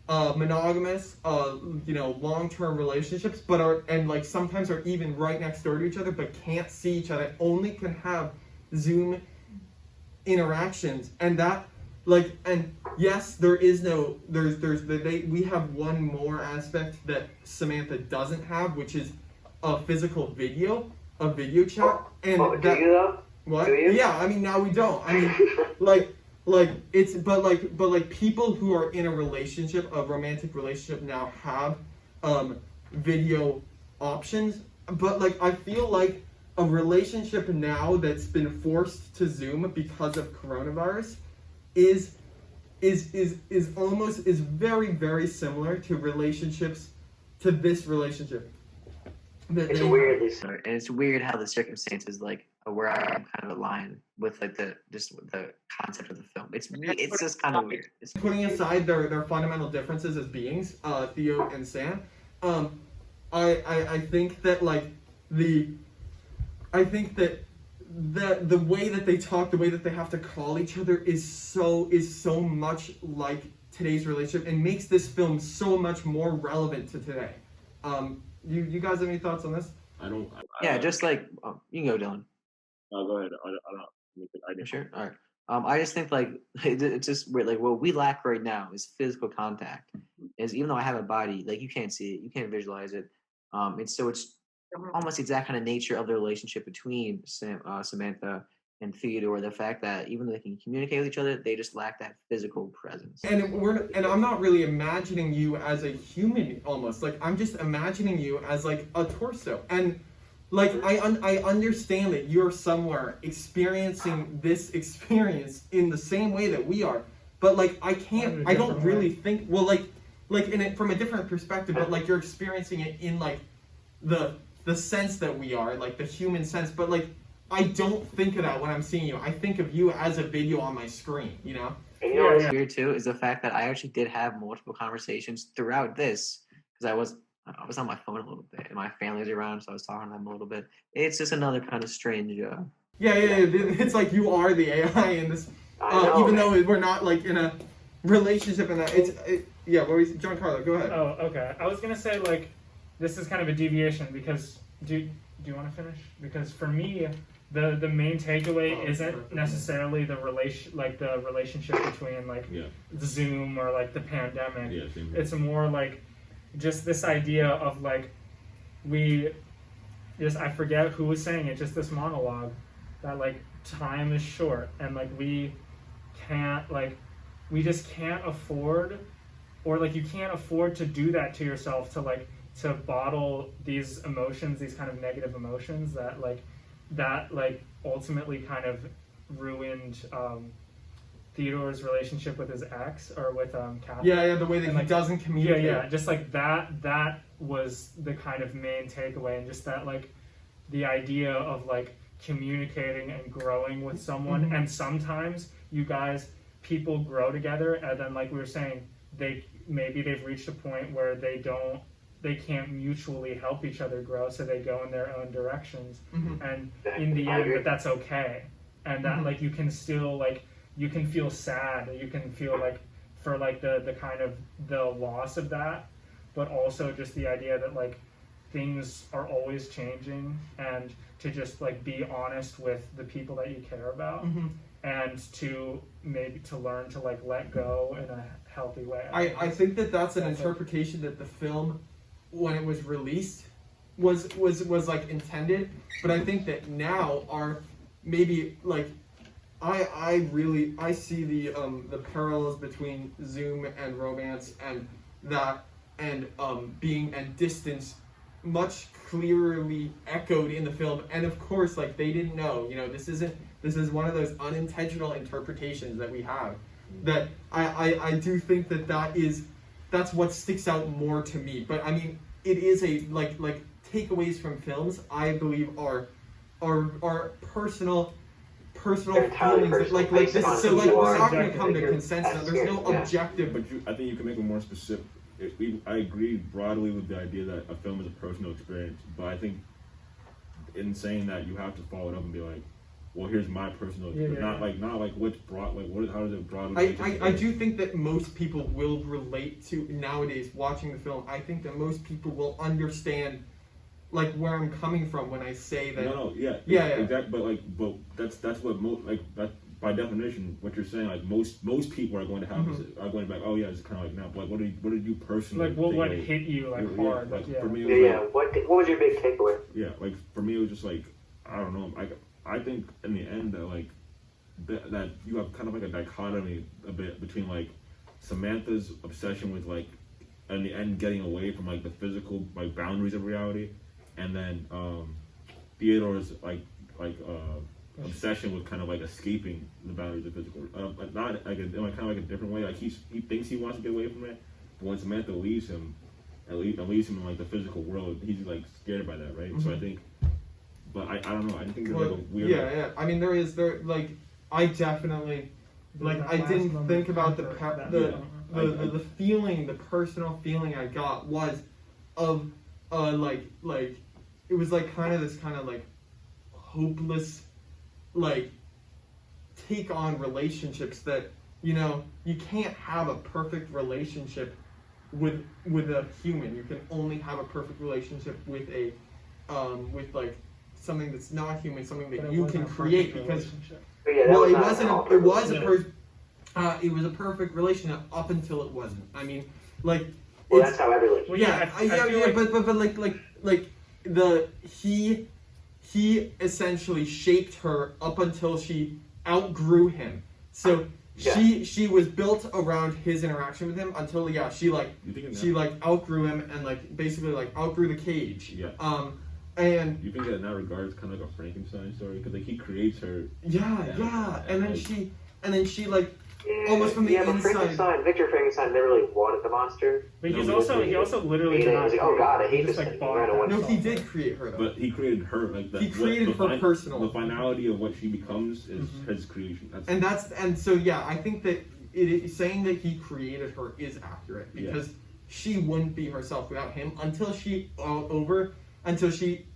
monogamous long-term relationships, but like sometimes are even right next door to each other but can't see each other, only can have Zoom interactions, and that like, and yes, we have one more aspect that Samantha doesn't have, which is a video chat. And do you though? What? Do you? Yeah, I mean now we don't. I mean, but people who are in a romantic relationship now have video options. But like I feel like a relationship now that's been forced to Zoom because of coronavirus is very, very similar to this relationship. It's weird. And it's weird how the circumstances like where I'm kind of aligned with like the concept of the film. It's just kind of weird. Putting aside their fundamental differences as beings, Theo and Sam, I think that like the way that they talk, the way that they have to call each other is so much like today's relationship, and makes this film so much more relevant to today. You guys have any thoughts on this? Just like you can go, Dylin. Go ahead. I don't. Sure. All right. I just think like it's just weird. Like what we lack right now is physical contact. Is even though I have a body, like you can't see it, you can't visualize it. And so it's almost the exact kind of nature of the relationship between Samantha and Theodore. The fact that even though they can communicate with each other, they just lack that physical presence. And I'm not really imagining you as a human. Almost like I'm just imagining you as like a torso. And like I understand that you're somewhere experiencing this experience in the same way that we are. But like I don't really think. Well, like in it from a different perspective. But like you're experiencing it in like the sense that we are, like the human sense. But like I don't think of that when I'm seeing you. I think of you as a video on my screen, And what's weird too is the fact that I actually did have multiple conversations throughout this because I was on my phone a little bit and my family's around, so I was talking to them a little bit. It's just another kind of strange. Yeah. It's like you are the AI in this, even though we're not like in a relationship. In that, Giancarlo, go ahead. Oh, okay. I was gonna say like this is kind of a deviation because do you want to finish? Because for me, the main takeaway isn't necessarily the relationship between like Zoom or like the pandemic. Yeah, it's more like just this idea of like I forget who was saying it, just this monologue that like time is short and like we just can't afford, or like you can't afford to do that to yourself, to bottle these emotions, these kind of negative emotions that ultimately kind of ruined Theodore's relationship with his ex or with Catherine. Yeah, the way that And, he like, doesn't communicate. Yeah, just like that was the kind of main takeaway, and just that like the idea of like communicating and growing with someone. Mhm. And sometimes people grow together, and then like we were saying, maybe they've reached a point where they can't mutually help each other grow, so they go in their own directions. Mhm. And in the end, but that's okay, and that Mhm. like you can still like you can feel sad, you can feel like for like the kind of the loss of that, but also just the idea that like things are always changing, and to just like be honest with the people that you care about, Mhm. and to learn to like let go in a healthy way. I think that's an That's interpretation that the film, when it was released, was like intended. But I think that now are maybe like I see the parallels between Zoom and romance and that and being and distance much clearly echoed in the film. And of course, like they didn't know, this is one of those unintentional interpretations that we have. That I do think that's what sticks out more to me. But I mean, it is a like takeaways from films, I believe are personal feelings that, like this. So like we're not going to come to consensus. There's no objective. But I think you can make it more specific. I agree broadly with the idea that a film is a personal experience, but I think in saying that you have to follow it up and be like, well, here's my personal experience. Not like what's broad, like how does it broadly. I do think that most people will relate to nowadays watching the film. I think that most people will understand like where I'm coming from when I say that. Exactly. But that's what that by definition what you're saying. Like most people are going to have are going to be like, oh yeah, it's kind of like now. But like, what did you personally like what hit you like hard? For me, it was what was your big takeaway? Yeah, like for me, it was just like I don't know. I think in the end that like that you have kind of like a dichotomy a bit between like Samantha's obsession with like in the end getting away from like the physical like boundaries of reality, and then Theodore's obsession with kind of like escaping the boundaries of physical, but not like in kind of like a different way. Like he thinks he wants to get away from it, but when Samantha leaves him, and leaves him in like the physical world, he's like scared by that, right? Mm-hmm. So I think. But I don't know. I think there's like a weird. Yeah. I mean, like I definitely like I didn't think about the feeling, the personal feeling I got was of like it was like kind of this kind of like hopeless like take on relationships that you can't have a perfect relationship with a human. You can only have a perfect relationship with a with like something that's not human, something that you can create, because it was a perfect relationship up until it wasn't. I mean, like that's how every he essentially shaped her up until she outgrew him. So she was built around his interaction with him until she outgrew him and like basically like outgrew the cage. Yeah. And you think that in that regard it's kind of like a Frankenstein story because like he creates her. Yeah. And then she like almost from the inside. Victor Frankenstein never really wanted the monster. But he also literally did not. Oh God, I hate this thing. No, he did create her though. But he created her like that. He created her personal. The finality of what she becomes is his creation. I think that saying that he created her is accurate because she wouldn't be herself without him until she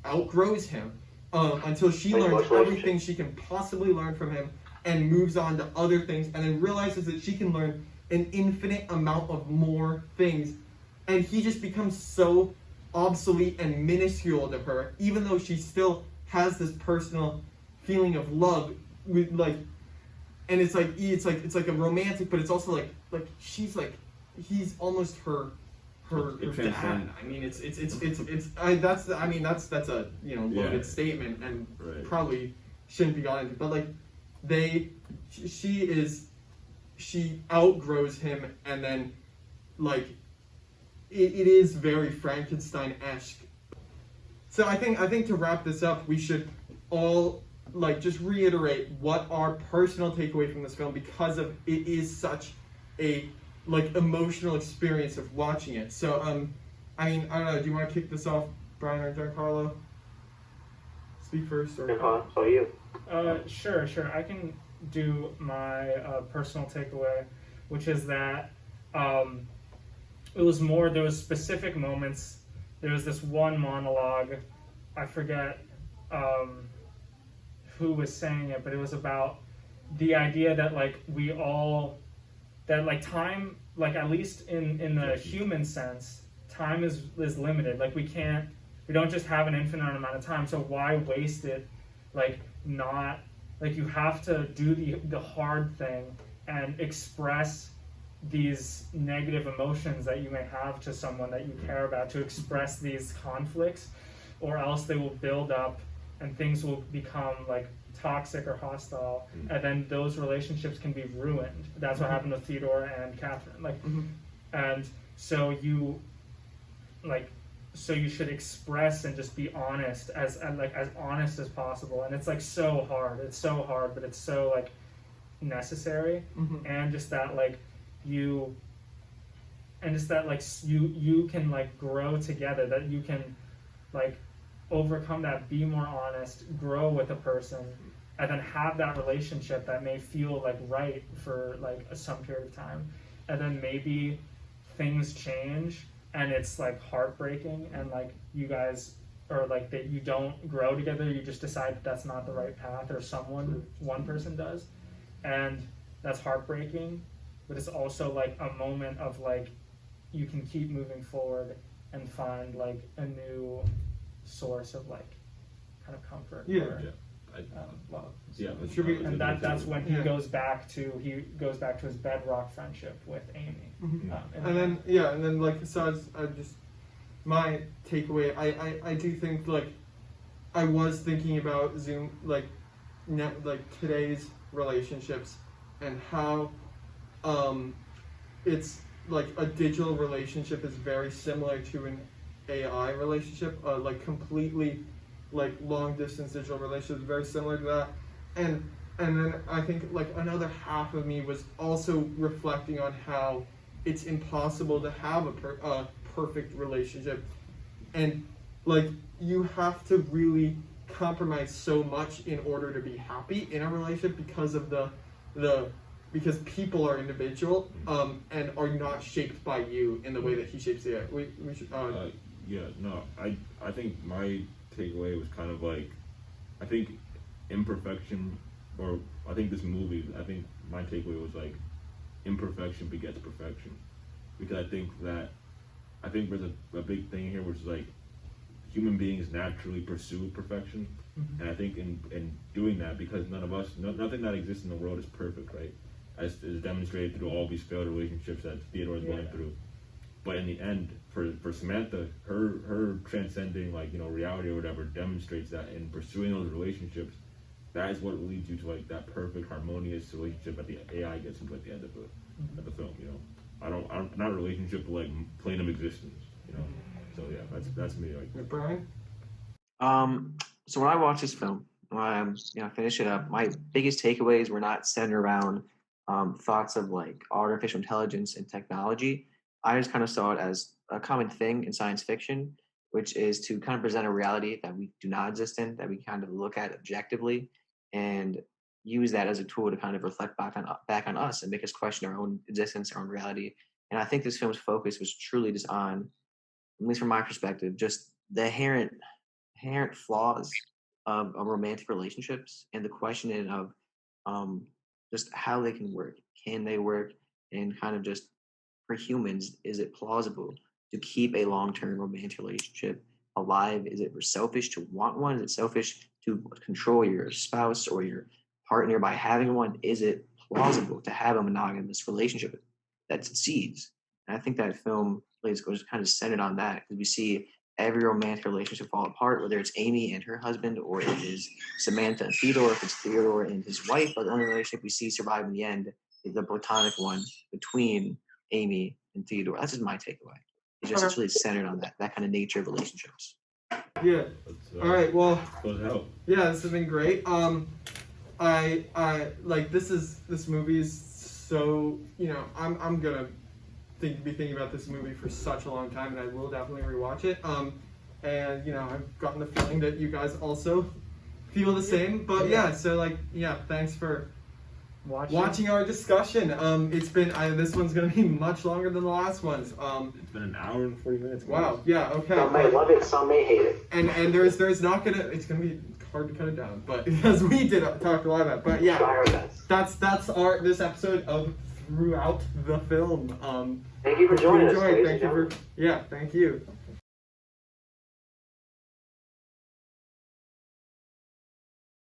outgrows him, until she learns everything she can possibly learn from him and moves on to other things and then realizes that she can learn an infinite amount of more things, and he just becomes so obsolete and minuscule to her, even though she still has this personal feeling of love with like, and it's like a romantic, but it's also like she's like he's almost her dad. I mean, that's a loaded statement and probably shouldn't be gotten into, but like she outgrows him, and then like it is very Frankenstein-esque. So I think to wrap this up, we should all like just reiterate what our personal takeaway from this film, because of it is such a like emotional experience of watching it. So I mean, I don't know, do you want to kick this off, Bryan or Giancarlo? Speak first. Or Giancarlo, so you. Sure. I can do my personal takeaway, which is that it was more, there was specific moments. There was this one monologue, I forget who was saying it, but it was about the idea that like we all, that like time, like at least in the human sense, time is limited. Like we don't just have an infinite amount of time, so why waste it? Like not, like you have to do the hard thing and express these negative emotions that you may have to someone that you care about, to express these conflicts, or else they will build up and things will become like toxic or hostile, and then those relationships can be ruined. That's what happened with Theodore and Catherine. Like, and so you should express and just be honest, as honest as possible. And it's like so hard. It's so hard, but it's so like necessary. And just that like you can like grow together, that you can like overcome that, be more honest, grow with a person, and then have that relationship that may feel like right for like some period of time, and then maybe things change and it's like heartbreaking, and like you guys, or like that you don't grow together, you just decide that that's not the right path, or one person does, and that's heartbreaking. But it's also like a moment of like you can keep moving forward and find like a new source of like kind of comfort or love. Yeah, and that's when he goes back to his bedrock friendship with Amy. And then like besides, my takeaway, I do think like I was thinking about Zoom like today's relationships, and how it's like a digital relationship is very similar to an AI relationship, like completely like long distance digital relationship is very similar to that. And then I think like another half of me was also reflecting on how it's impossible to have a perfect relationship, and like you have to really compromise so much in order to be happy in a relationship, because of because people are individual and are not shaped by you in the way that he shapes the AI. We should. I think my takeaway was kind of like, I think imperfection, or I think this movie, I think my takeaway was like imperfection begets perfection, because I think there's a big thing here, which is like human beings naturally pursue perfection, and I think in doing that, because nothing that exists in the world is perfect, right? As is demonstrated through all these failed relationships that Theodore is going through. But in the end, for Samantha, her transcending like reality or whatever demonstrates that in pursuing those relationships, that is what leads you to like that perfect harmonious relationship that the AI gets into at the end of the film. I don't not relationship, but like plane of existence. So yeah, that's me. Like Bryan. So when I watched this film, when I finish it up, my biggest takeaways were not centered around thoughts of like artificial intelligence and technology. I just kind of saw it as a common thing in science fiction, which is to kind of present a reality that we do not exist in, that we kind of look at objectively, and use that as a tool to kind of reflect back on us and make us question our own existence, our own reality. And I think this film's focus was truly just on, at least from my perspective, just the inherent flaws of romantic relationships, and the questioning of just how they can work. Can they work? And kind of just, for humans, is it plausible to keep a long-term romantic relationship alive? Is it selfish to want one? Is it selfish to control your spouse or your partner by having one? Is it plausible to have a monogamous relationship that succeeds? And I think that film goes kind of centered on that, because we see every romantic relationship fall apart, whether it's Amy and her husband, or it is Samantha and Theodore, if it's Theodore and his wife. But the only relationship we see survive in the end is the platonic one between Amy and Theodore. That's just my takeaway. It's really centered on that kind of nature of relationships. Yeah. All right. Well. Goes out. Yeah, this has been great. I like this movie is so, you know, I'm gonna be thinking about this movie for such a long time, and I will definitely rewatch it. And you know, I've gotten the feeling that you guys also feel the same. But yeah, so like, yeah, thanks for watching our discussion. It's been this one's gonna be much longer than the last ones. It's been an hour and 40 minutes. Wow. Yeah. Okay. Some may love it, some may hate it. And there's not gonna, it's gonna be hard to cut it down, but as we did talk a lot about. But yeah, Try our best. that's this episode of Throughout the Film. Thank you for joining us. Thank you for thank you.